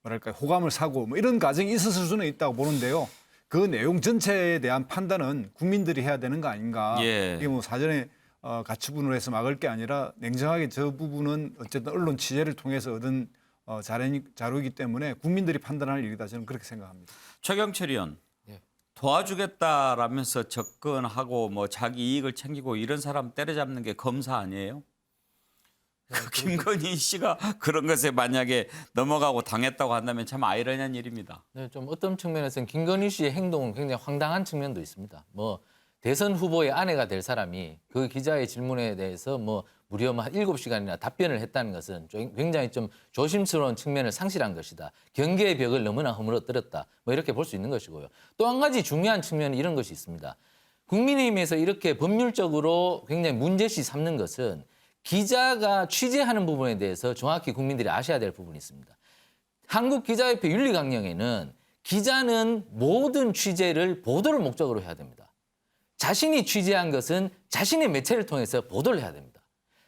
뭐랄까 호감을 사고 뭐 이런 과정이 있었을 수는 있다고 보는데요. 그 내용 전체에 대한 판단은 국민들이 해야 되는 거 아닌가. 이게 뭐 사전에 가처분을 해서 막을 게 아니라 냉정하게 저 부분은 어쨌든 언론 취재를 통해서 얻은 자료이기 때문에 국민들이 판단할 일이다. 저는 그렇게 생각합니다.
최경철 의원 도와주겠다라면서 접근하고 뭐 자기 이익을 챙기고 이런 사람 때려잡는 게 검사 아니에요? 김건희 씨가 그런 것에 만약에 넘어가고 당했다고 한다면 참 아이러니한 일입니다.
네, 좀 어떤 측면에서는 김건희 씨의 행동은 굉장히 황당한 측면도 있습니다. 뭐 대선 후보의 아내가 될 사람이 그 기자의 질문에 대해서 뭐 무려 7시간이나 답변을 했다는 것은 굉장히 좀 조심스러운 측면을 상실한 것이다. 경계의 벽을 너무나 허물어뜨렸다. 뭐 이렇게 볼 수 있는 것이고요. 또 한 가지 중요한 측면은 이런 것이 있습니다. 국민의힘에서 이렇게 법률적으로 굉장히 문제시 삼는 것은 기자가 취재하는 부분에 대해서 정확히 국민들이 아셔야 될 부분이 있습니다. 한국기자협회 윤리강령에는 기자는 모든 취재를 보도를 목적으로 해야 됩니다. 자신이 취재한 것은 자신의 매체를 통해서 보도를 해야 됩니다.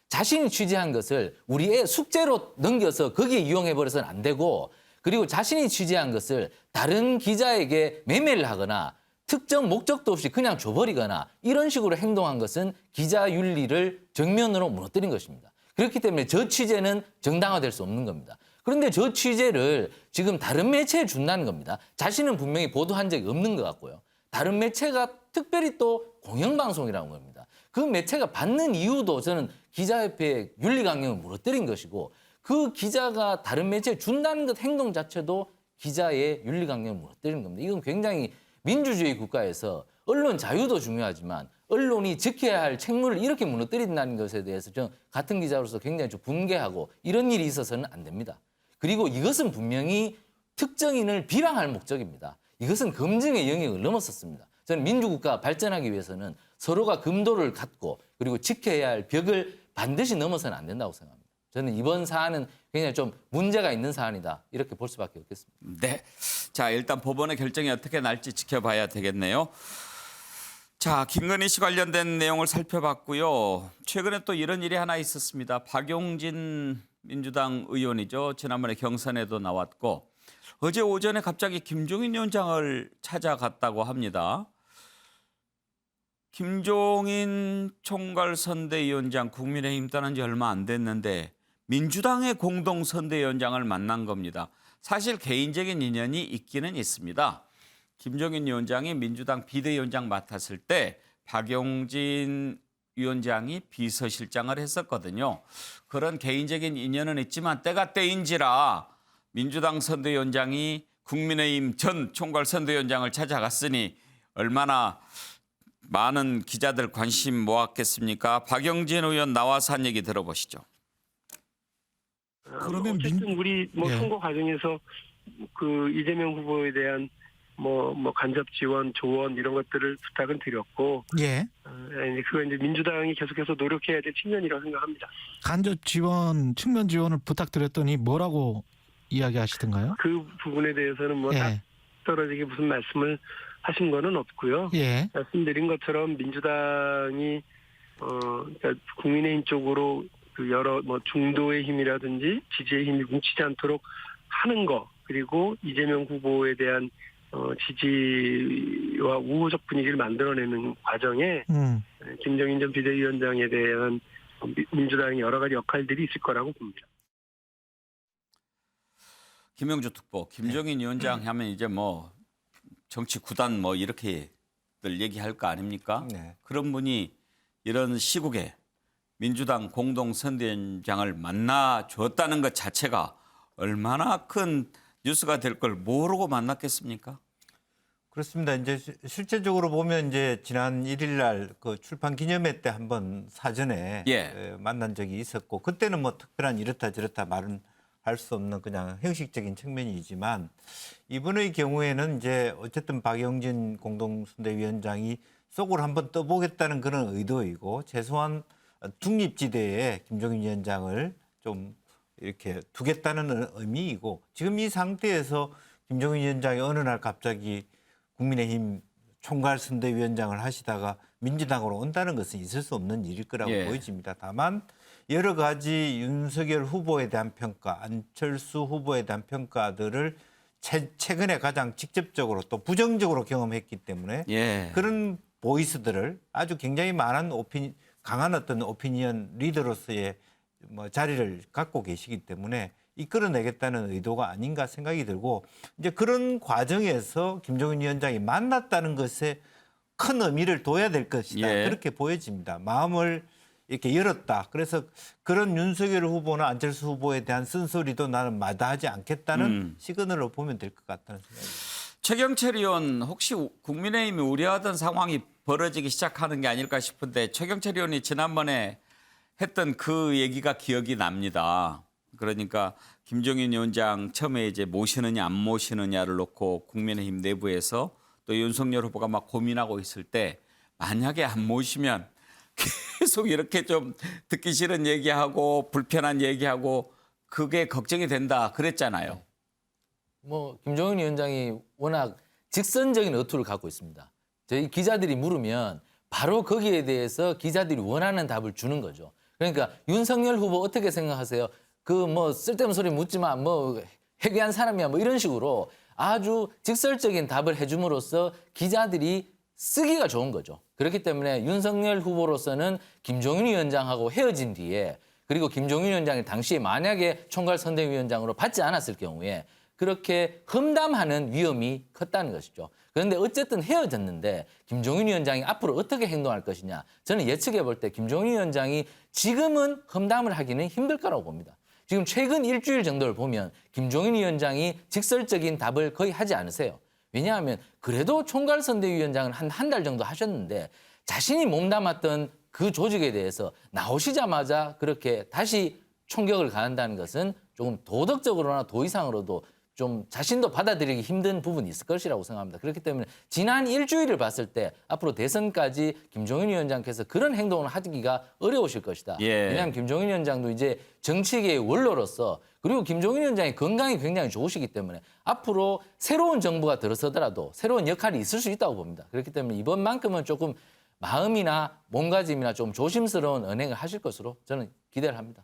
자신이 취재한 것을 우리의 숙제로 넘겨서 거기에 이용해버려서는 안 되고 그리고 자신이 취재한 것을 다른 기자에게 매매를 하거나 특정 목적도 없이 그냥 줘버리거나 이런 식으로 행동한 것은 기자 윤리를 정면으로 무너뜨린 것입니다. 그렇기 때문에 저 취재는 정당화될 수 없는 겁니다. 그런데 저 취재를 지금 다른 매체에 준다는 겁니다. 자신은 분명히 보도한 적이 없는 것 같고요. 다른 매체가 특별히 또 공영방송이라는 겁니다. 그 매체가 받는 이유도 저는 기자협회의 윤리강령을 무너뜨린 것이고 그 기자가 다른 매체에 준다는 것 행동 자체도 기자의 윤리강령을 무너뜨리는 겁니다. 이건 굉장히 민주주의 국가에서 언론 자유도 중요하지만 언론이 지켜야 할 책무를 이렇게 무너뜨린다는 것에 대해서 저는 같은 기자로서 굉장히 좀 분개하고 이런 일이 있어서는 안 됩니다. 그리고 이것은 분명히 특정인을 비방할 목적입니다. 이것은 검증의 영역을 넘어섰습니다. 저는 민주국가 발전하기 위해서는 서로가 금도를 갖고 그리고 지켜야 할 벽을 반드시 넘어서는 안 된다고 생각합니다. 저는 이번 사안은 굉장히 좀 문제가 있는 사안이다. 이렇게 볼 수밖에 없겠습니다.
네. 자, 일단 법원의 결정이 어떻게 날지 지켜봐야 되겠네요. 자, 김건희 씨 관련된 내용을 살펴봤고요. 최근에 또 이런 일이 하나 있었습니다. 박용진 민주당 의원이죠. 지난번에 경선에도 나왔고 어제 오전에 갑자기 김종인 위원장을 찾아갔다고 합니다. 김종인 총괄선대위원장 국민의힘 떠난 지 얼마 안 됐는데 민주당의 공동선대위원장을 만난 겁니다. 사실 개인적인 인연이 있기는 있습니다. 김종인 위원장이 민주당 비대위원장 맡았을 때 박용진 위원장이 비서실장을 했었거든요. 그런 개인적인 인연은 있지만 때가 때인지라 민주당 선대위원장이 국민의힘 전 총괄선대위원장을 찾아갔으니 얼마나 많은 기자들 관심 모았겠습니까? 박용진 의원 나와서 한 얘기 들어보시죠.
그러면 어쨌든 우리 선거 과정에서 그 이재명 후보에 대한 간접 지원, 조언 이런 것들을 부탁은 드렸고, 그거 이제 민주당이 계속해서 노력해야 될 측면이라고 생각합니다.
간접 지원, 측면 지원을 부탁드렸더니 뭐라고 이야기하시던가요?
그 부분에 대해서는 다 떨어지게 무슨 말씀을 하신 거는 없고요. 말씀드린 것처럼 민주당이 그러니까 국민의힘 쪽으로 그 여러 중도의 힘이라든지 지지의 힘이 뭉치지 않도록 하는 거, 그리고 이재명 후보에 대한 지지와 우호적 분위기를 만들어내는 과정에 김종인 전 비대위원장에 대한 민주당의 여러 가지 역할들이 있을 거라고 봅니다.
김영주 특보, 김종인 위원장 하면 이제 정치 구단 이렇게들 얘기할 거 아닙니까? 그런 분이 이런 시국에 민주당 공동선대위원장을 만나 줬다는 것 자체가 얼마나 큰 뉴스가 될 걸 모르고 만났겠습니까?
그렇습니다. 이제 실제적으로 보면 이제 지난 1일 날 그 출판 기념회 때 한번 사전에 만난 적이 있었고 그때는 특별한 이렇다 저렇다 말은 할 수 없는 그냥 형식적인 측면이지만 이번의 경우에는 이제 어쨌든 박용진 공동선대위원장이 속을 한번 떠보겠다는 그런 의도이고 최소한 중립지대에 김종인 위원장을 좀 이렇게 두겠다는 의미이고 지금 이 상태에서 김종인 위원장이 어느 날 갑자기 국민의힘 총괄선대위원장을 하시다가 민주당으로 온다는 것은 있을 수 없는 일일 거라고 보여집니다. 다만 여러 가지 윤석열 후보에 대한 평가, 안철수 후보에 대한 평가들을 최근에 가장 직접적으로 또 부정적으로 경험했기 때문에 그런 보이스들을 아주 굉장히 많은 강한 어떤 오피니언 리더로서의 자리를 갖고 계시기 때문에 이끌어내겠다는 의도가 아닌가 생각이 들고 이제 그런 과정에서 김종인 위원장이 만났다는 것에 큰 의미를 둬야 될 것이다. 그렇게 보여집니다. 마음을 이렇게 열었다. 그래서 그런 윤석열 후보나 안철수 후보에 대한 쓴소리도 나는 마다하지 않겠다는 시그널로 보면 될 것 같다는 생각입니다.
최경철 의원 혹시 국민의힘이 우려하던 상황이 벌어지기 시작하는 게 아닐까 싶은데 최경철 의원이 지난번에 했던 그 얘기가 기억이 납니다. 그러니까 김종인 위원장 처음에 이제 모시느냐 안 모시느냐를 놓고 국민의힘 내부에서 또 윤석열 후보가 막 고민하고 있을 때 만약에 안 모시면 계속 이렇게 좀 듣기 싫은 얘기하고 불편한 얘기하고 그게 걱정이 된다 그랬잖아요.
김종인 위원장이 워낙 직선적인 어투를 갖고 있습니다. 저희 기자들이 물으면 바로 거기에 대해서 기자들이 원하는 답을 주는 거죠. 그러니까 윤석열 후보 어떻게 생각하세요? 쓸데없는 소리 묻지 마. 회개한 사람이야. 이런 식으로 아주 직설적인 답을 해줌으로써 기자들이 쓰기가 좋은 거죠. 그렇기 때문에 윤석열 후보로서는 김종인 위원장하고 헤어진 뒤에 그리고 김종인 위원장이 당시에 만약에 총괄선대위원장으로 받지 않았을 경우에 그렇게 험담하는 위험이 컸다는 것이죠. 그런데 어쨌든 헤어졌는데 김종인 위원장이 앞으로 어떻게 행동할 것이냐. 저는 예측해 볼 때 김종인 위원장이 지금은 험담을 하기는 힘들 거라고 봅니다. 지금 최근 일주일 정도를 보면 김종인 위원장이 직설적인 답을 거의 하지 않으세요. 왜냐하면 그래도 총괄선대위원장은 한 달 정도 하셨는데 자신이 몸담았던 그 조직에 대해서 나오시자마자 그렇게 다시 총격을 가한다는 것은 조금 도덕적으로나 도의상으로도 좀 자신도 받아들이기 힘든 부분이 있을 것이라고 생각합니다. 그렇기 때문에 지난 일주일을 봤을 때 앞으로 대선까지 김종인 위원장께서 그런 행동을 하기가 어려우실 것이다.
예.
왜냐하면 김종인 위원장도 이제 정치계의 원로로서 그리고 김종인 위원장의 건강이 굉장히 좋으시기 때문에 앞으로 새로운 정부가 들어서더라도 새로운 역할이 있을 수 있다고 봅니다. 그렇기 때문에 이번만큼은 조금 마음이나 몸가짐이나 좀 조심스러운 언행을 하실 것으로 저는 기대를 합니다.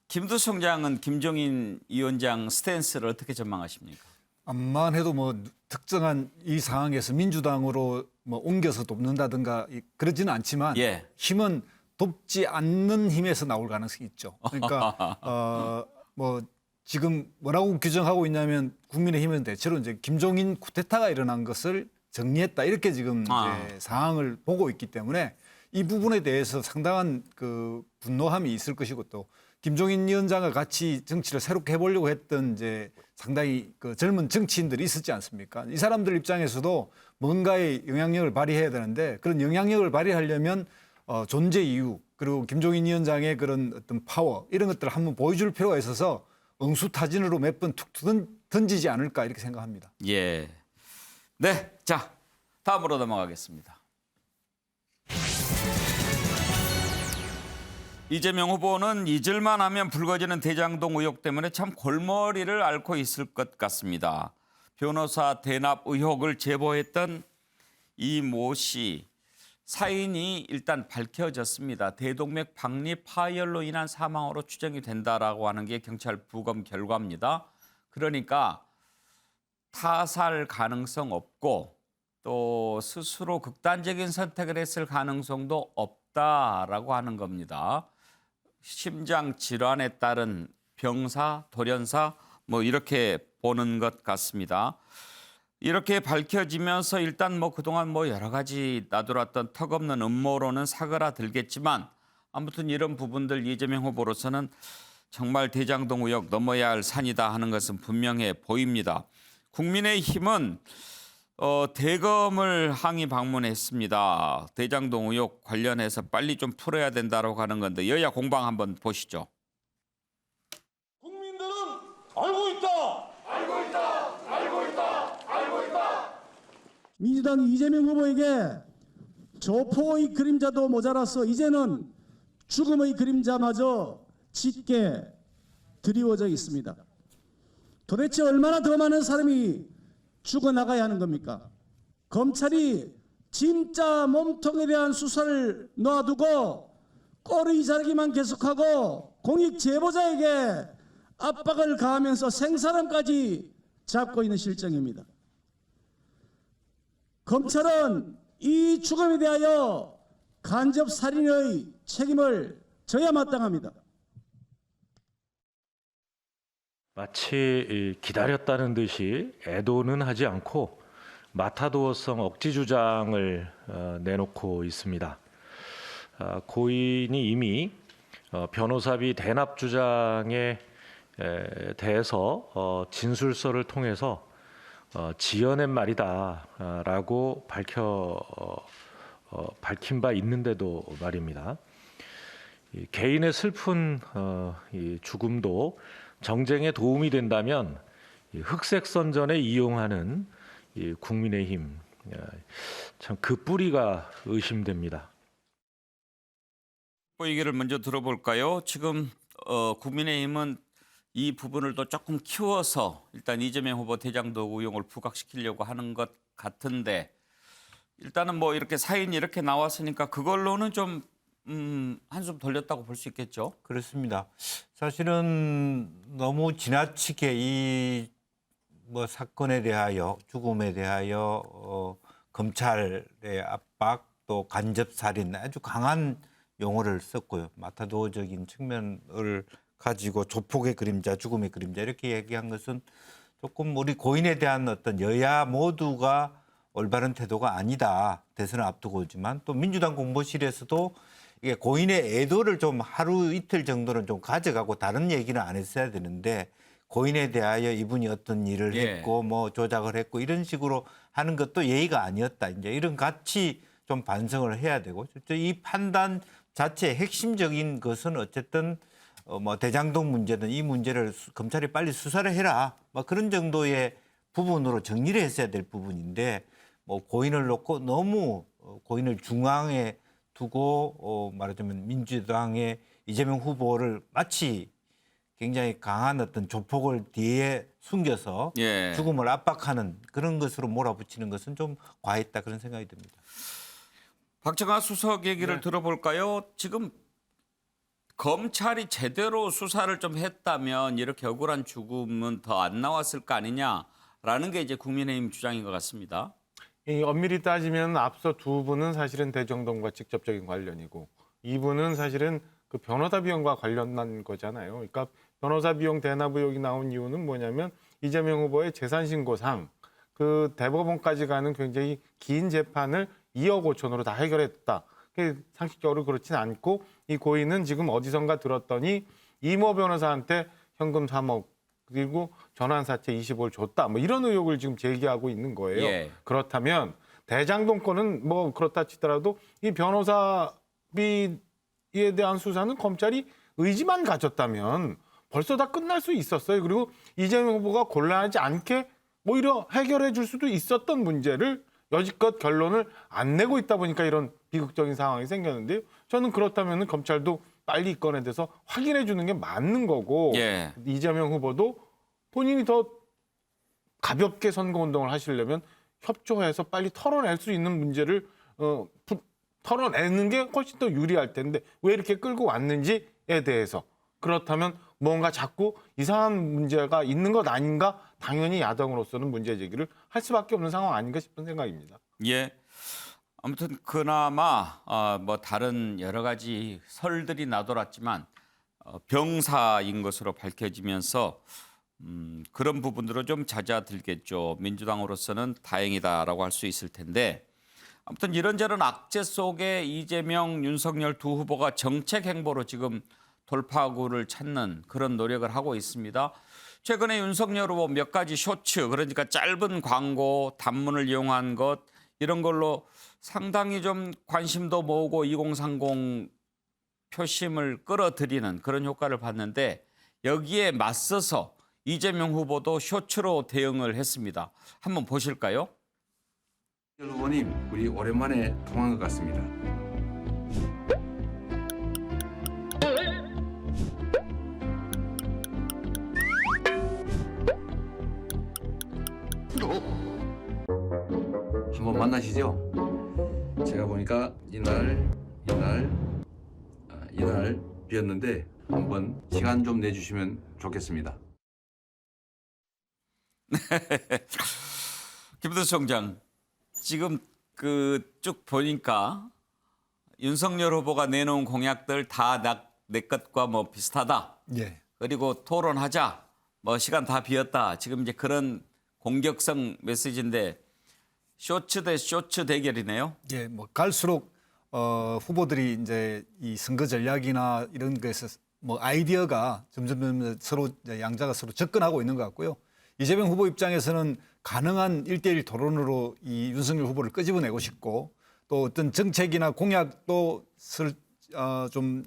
김두성 장은 김종인 위원장 스탠스를 어떻게 전망하십니까?
암만 해도 뭐 특정한 이 상황에서 민주당으로 뭐 옮겨서 돕는다든가 그러지는 않지만
예.
힘은 돕지 않는 힘에서 나올 가능성이 있죠. 그러니까 뭐 지금 뭐라고 규정하고 있냐면 국민의힘은 대체로 이제 김종인 쿠데타가 일어난 것을 정리했다 이렇게 지금 이제 상황을 보고 있기 때문에 이 부분에 대해서 상당한 그 분노함이 있을 것이고 또 김종인 위원장과 같이 정치를 새롭게 해보려고 했던 이제 상당히 그 젊은 정치인들이 있었지 않습니까? 이 사람들 입장에서도 뭔가의 영향력을 발휘해야 되는데 그런 영향력을 발휘하려면 존재 이유 그리고 김종인 위원장의 그런 어떤 파워 이런 것들을 한번 보여줄 필요가 있어서 응수타진으로 몇 번 툭 던지지 않을까 이렇게 생각합니다.
예. 네, 자 다음으로 넘어가겠습니다. 이재명 후보는 잊을만 하면 불거지는 대장동 의혹 때문에 참 골머리를 앓고 있을 것 같습니다. 변호사 대납 의혹을 제보했던 이 모 씨 사인이 일단 밝혀졌습니다. 대동맥 박리 파열로 인한 사망으로 추정이 된다라고 하는 게 경찰 부검 결과입니다. 그러니까 타살 가능성 없고 또 스스로 극단적인 선택을 했을 가능성도 없다라고 하는 겁니다. 심장 질환에 따른 병사, 돌연사 뭐 이렇게 보는 것 같습니다. 이렇게 밝혀지면서 일단 뭐 그동안 뭐 여러 가지 나돌았던 턱없는 음모론은 사그라들겠지만 아무튼 이런 부분들 이재명 후보로서는 정말 대장동 의혹 넘어야 할 산이다 하는 것은 분명해 보입니다. 국민의힘은 대검을 항의 방문했습니다. 대장동 의혹 관련해서 빨리 좀 풀어야 된다고 하는 건데 여야 공방 한번 보시죠.
국민들은 알고 있다. 알고 있다. 알고 있다. 알고 있다. 민주당 이재명 후보에게 조포의 그림자도 모자라서 이제는 죽음의 그림자마저 짙게 드리워져 있습니다. 도대체 얼마나 더 많은 사람이 죽어나가야 하는 겁니까? 검찰이 진짜 몸통에 대한 수사를 놔두고 꼬리 자르기만 계속하고 공익 제보자에게 압박을 가하면서 생사람까지 잡고 있는 실정입니다. 검찰은 이 죽음에 대하여 간접 살인의 책임을 져야 마땅합니다.
마치 기다렸다는 듯이 애도는 하지 않고 마타도어성 억지 주장을 내놓고 있습니다. 고인이 이미 변호사비 대납 주장에 대해서 진술서를 통해서 지어낸 말이다라고 밝힌 바 있는데도 말입니다. 개인의 슬픈 이 죽음도 정쟁에 도움이 된다면 흑색 선전에 이용하는 국민의힘 참 그 뿌리가 의심됩니다.
얘기를 먼저 들어볼까요? 지금 국민의힘은 이 부분을 또 조금 키워서 일단 이재명 후보 대장동 의혹을 부각시키려고 하는 것 같은데 일단은 뭐 이렇게 사인이 이렇게 나왔으니까 그걸로는 좀 한숨 돌렸다고 볼 수 있겠죠?
그렇습니다. 사실은 너무 지나치게 이 뭐 사건에 대하여 죽음에 대하여 검찰의 압박 또 간접 살인 아주 강한 용어를 썼고요. 마타도어적인 측면을 가지고 조폭의 그림자, 죽음의 그림자 이렇게 얘기한 것은 조금 우리 고인에 대한 어떤 여야 모두가 올바른 태도가 아니다. 대선을 앞두고지만 또 민주당 공보실에서도 이게 고인의 애도를 좀 하루 이틀 정도는 좀 가져가고 다른 얘기는 안 했어야 되는데 고인에 대하여 이분이 어떤 일을 했고 뭐 조작을 했고 이런 식으로 하는 것도 예의가 아니었다. 이제 이런 같이 좀 반성을 해야 되고 이 판단 자체의 핵심적인 것은 어쨌든 뭐 대장동 문제든 이 문제를 검찰이 빨리 수사를 해라. 뭐 그런 정도의 부분으로 정리를 했어야 될 부분인데 뭐 고인을 놓고 너무 고인을 중앙에 두고 말하자면 민주당의 이재명 후보를 마치 굉장히 강한 어떤 조폭을 뒤에 숨겨서 죽음을 압박하는 그런 것으로 몰아붙이는 것은 좀 과했다 그런 생각이 듭니다.
박정하 수석 얘기를 들어볼까요? 지금 검찰이 제대로 수사를 좀 했다면 이렇게 억울한 죽음은 더 안 나왔을 거 아니냐라는 게 이제 국민의힘 주장인 것 같습니다.
이 엄밀히 따지면 앞서 두 분은 사실은 대정동과 직접적인 관련이고 이분은 사실은 그 변호사 비용과 관련한 거잖아요. 그러니까 변호사 비용 대납 의혹이 나온 이유는 뭐냐면 이재명 후보의 재산 신고상 그 대법원까지 가는 굉장히 긴 재판을 2억 5천으로 다 해결했다. 상식적으로 그렇진 않고 이 고인은 지금 어디선가 들었더니 이모 변호사한테 현금 3억 그리고 전환사채 20을 줬다. 뭐 이런 의혹을 지금 제기하고 있는 거예요. 그렇다면 대장동 건은 뭐 그렇다 치더라도 이 변호사비에 대한 수사는 검찰이 의지만 가졌다면 벌써 다 끝날 수 있었어요. 그리고 이재명 후보가 곤란하지 않게 오히려 해결해 줄 수도 있었던 문제를 여지껏 결론을 안 내고 있다 보니까 이런 비극적인 상황이 생겼는데요. 저는 그렇다면 검찰도 빨리 이 건에 대해서 확인해 주는 게 맞는 거고 이재명 후보도 본인이 더 가볍게 선거운동을 하시려면 협조해서 빨리 털어낼 수 있는 문제를 털어내는 게 훨씬 더 유리할 텐데 왜 이렇게 끌고 왔는지에 대해서 그렇다면 뭔가 자꾸 이상한 문제가 있는 것 아닌가 당연히 야당으로서는 문제 제기를 할 수밖에 없는 상황 아닌가 싶은 생각입니다.
예. 아무튼 그나마 뭐 다른 여러 가지 설들이 나돌았지만 병사인 것으로 밝혀지면서 그런 부분으로 좀 잦아들겠죠. 민주당으로서는 다행이다라고 할 수 있을 텐데 아무튼 이런저런 악재 속에 이재명, 윤석열 두 후보가 정책 행보로 지금 돌파구를 찾는 그런 노력을 하고 있습니다. 최근에 윤석열 후보 몇 가지 쇼츠 그러니까 짧은 광고, 단문을 이용한 것 이런 걸로 상당히 좀 관심도 모으고 2030 표심을 끌어들이는 그런 효과를 봤는데 여기에 맞서서 이재명 후보도 쇼츠로 대응을 했습니다. 한번 보실까요?
후보님, 우리 오랜만에 통화한 것 같습니다. 한번 만나시죠. 제가 보니까 이날 비었는데 한번 시간 좀 내주시면 좋겠습니다.
김두수 총장, 지금 그 쭉 보니까 윤석열 후보가 내놓은 공약들 다 내 것과 뭐 비슷하다. 그리고 토론하자. 뭐 시간 다 비었다. 지금 이제 그런 공격성 메시지인데 쇼츠 대 쇼츠 대결이네요.
예, 뭐 갈수록 후보들이 이제 이 선거 전략이나 이런 것에서 뭐 아이디어가 점점 서로 양자가 서로 접근하고 있는 것 같고요. 이재명 후보 입장에서는 가능한 1대1 토론으로 이 윤석열 후보를 끄집어내고 싶고 또 어떤 정책이나 공약도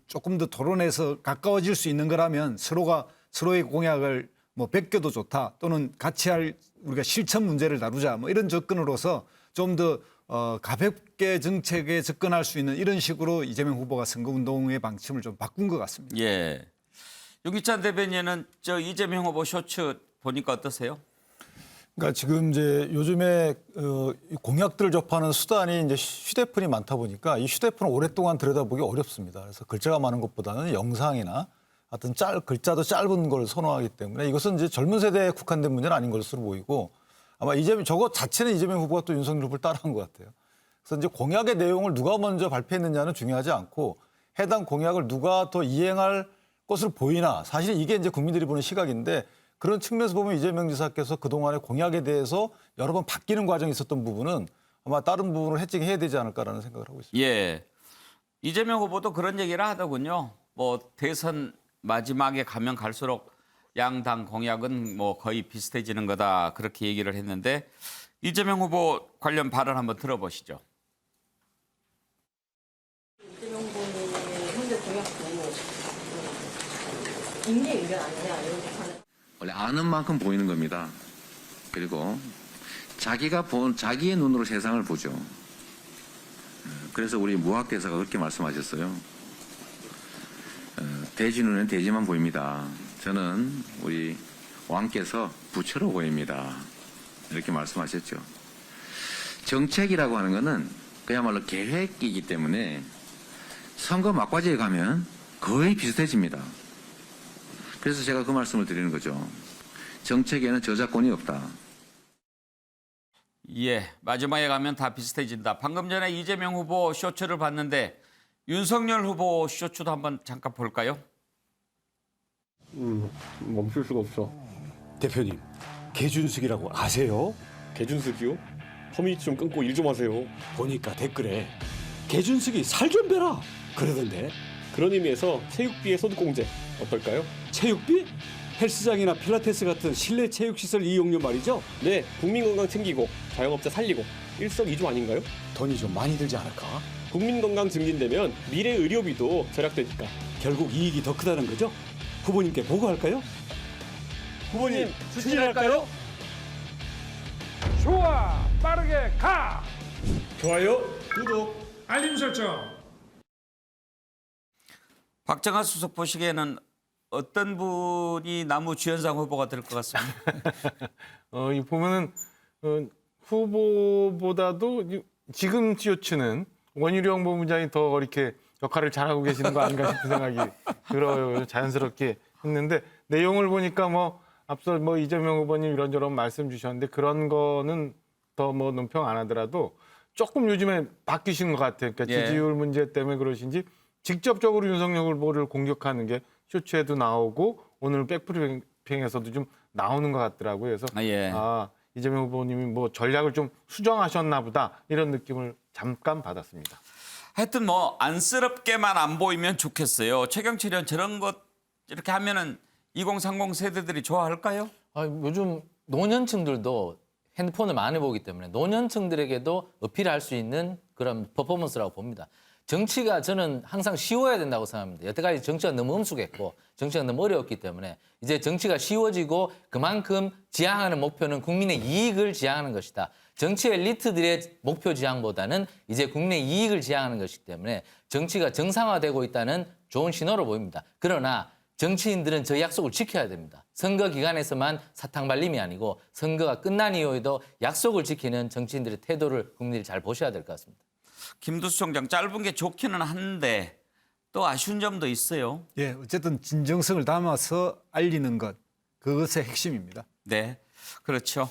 조금 더 토론해서 가까워질 수 있는 거라면 서로가 서로의 공약을 뭐 베껴도 좋다 또는 같이 할 우리가 실천 문제를 다루자 뭐 이런 접근으로서 좀 더 가볍게 정책에 접근할 수 있는 이런 식으로 이재명 후보가 선거운동의 방침을 좀 바꾼 것 같습니다.
예. 윤기찬 대변인은 저 이재명 후보 쇼츠 보니까 어떠세요?
그러니까 지금 이제 요즘에 공약들을 접하는 수단이 이제 휴대폰이 많다 보니까 이 휴대폰을 오랫동안 들여다보기 어렵습니다. 그래서 글자가 많은 것보다는 영상이나 어떤 글자도 짧은 걸 선호하기 때문에 이것은 이제 젊은 세대에 국한된 문제는 아닌 것으로 보이고 아마 저거 자체는 이재명 후보가 또 윤석열 후보를 따라한 것 같아요. 그래서 이제 공약의 내용을 누가 먼저 발표했느냐는 중요하지 않고 해당 공약을 누가 더 이행할 것으로 보이나 사실 이게 이제 국민들이 보는 시각인데 그런 측면에서 보면 이재명 지사께서 그동안의 공약에 대해서 여러 번 바뀌는 과정이 있었던 부분은 아마 다른 부분을 해칭해야 되지 않을까라는 생각을 하고 있습니다.
예. 이재명 후보도 그런 얘기를 하더군요. 뭐 대선 마지막에 가면 갈수록 양당 공약은 뭐 거의 비슷해지는 거다 그렇게 얘기를 했는데 이재명 후보 관련 발언 한번 들어보시죠.
이재명 후보의 현재 공약도 인계인변 아니냐 이렇게 하는.
원래 아는 만큼 보이는 겁니다. 그리고 자기가 본 자기의 눈으로 세상을 보죠. 그래서 우리 무학대사가 그렇게 말씀하셨어요. 돼지 눈엔 돼지만 보입니다. 저는 우리 왕께서 부처로 보입니다. 이렇게 말씀하셨죠. 정책이라고 하는 것은 그야말로 계획이기 때문에 선거 막바지에 가면 거의 비슷해집니다. 그래서 제가 그 말씀을 드리는 거죠. 정책에는 저작권이 없다.
예, 마지막에 가면 다 비슷해진다. 방금 전에 이재명 후보 쇼츠를 봤는데 윤석열 후보 쇼츠도 한번 잠깐 볼까요?
멈출 수가 없어. 대표님, 개준숙이라고 아세요? 개준숙이요? 커뮤니티 좀 끊고 일 좀 하세요. 보니까 댓글에 개준숙이 살 좀 빼라 그러던데. 그런 의미에서 체육비의 소득공제 어떨까요? 체육비? 헬스장이나 필라테스 같은 실내 체육시설 이용료 말이죠? 네, 국민 건강 챙기고 자영업자 살리고 일석이조 아닌가요? 돈이 좀 많이 들지 않을까? 국민 건강 증진되면 미래 의료비도 절약되니까. 결국 이익이 더 크다는 거죠? 후보님께 보고할까요? 후보님 추진할까요?
좋아, 빠르게 가!
좋아요, 구독,
알림 설정.
박정하 수석 보시기에는 어떤 분이 나무 주연상 후보가 될 것 같습니다.
이 보면은 후보보다도 지금 쇼츠는 원희룡 본부장이 더 이렇게 역할을 잘하고 계시는 거 아닌가 싶은 생각이 들어요. 자연스럽게 했는데 내용을 보니까 뭐 앞서 뭐 이재명 후보님 이런저런 말씀 주셨는데 그런 거는 더 뭐 논평 안 하더라도 조금 요즘에 바뀌신 것 같아요. 그러니까
예.
지지율 문제 때문에 그러신지 직접적으로 윤석열 후보를 공격하는 게 쇼츠에도 나오고 오늘 백브리핑에서도 좀 나오는 것 같더라고요. 그래서 이재명 후보님이 뭐 전략을 좀 수정하셨나 보다 이런 느낌을 잠깐 받았습니다.
하여튼 뭐 안쓰럽게만 안 보이면 좋겠어요. 최경철 의원 저런 것 이렇게 하면은 2030 세대들이 좋아할까요?
요즘 노년층들도 핸드폰을 많이 보기 때문에 노년층들에게도 어필할 수 있는 그런 퍼포먼스라고 봅니다. 정치가 저는 항상 쉬워야 된다고 생각합니다. 여태까지 정치가 너무 엄숙했고 정치가 너무 어려웠기 때문에 이제 정치가 쉬워지고 그만큼 지향하는 목표는 국민의 이익을 지향하는 것이다. 정치 엘리트들의 목표 지향보다는 이제 국민의 이익을 지향하는 것이기 때문에 정치가 정상화되고 있다는 좋은 신호로 보입니다. 그러나 정치인들은 저 약속을 지켜야 됩니다. 선거 기간에서만 사탕 발림이 아니고 선거가 끝난 이후에도 약속을 지키는 정치인들의 태도를 국민들이 잘 보셔야 될 것 같습니다.
김두수 총장 짧은 게 좋기는 한데 또 아쉬운 점도 있어요.
예, 어쨌든 진정성을 담아서 알리는 것 그것의 핵심입니다.
네, 그렇죠.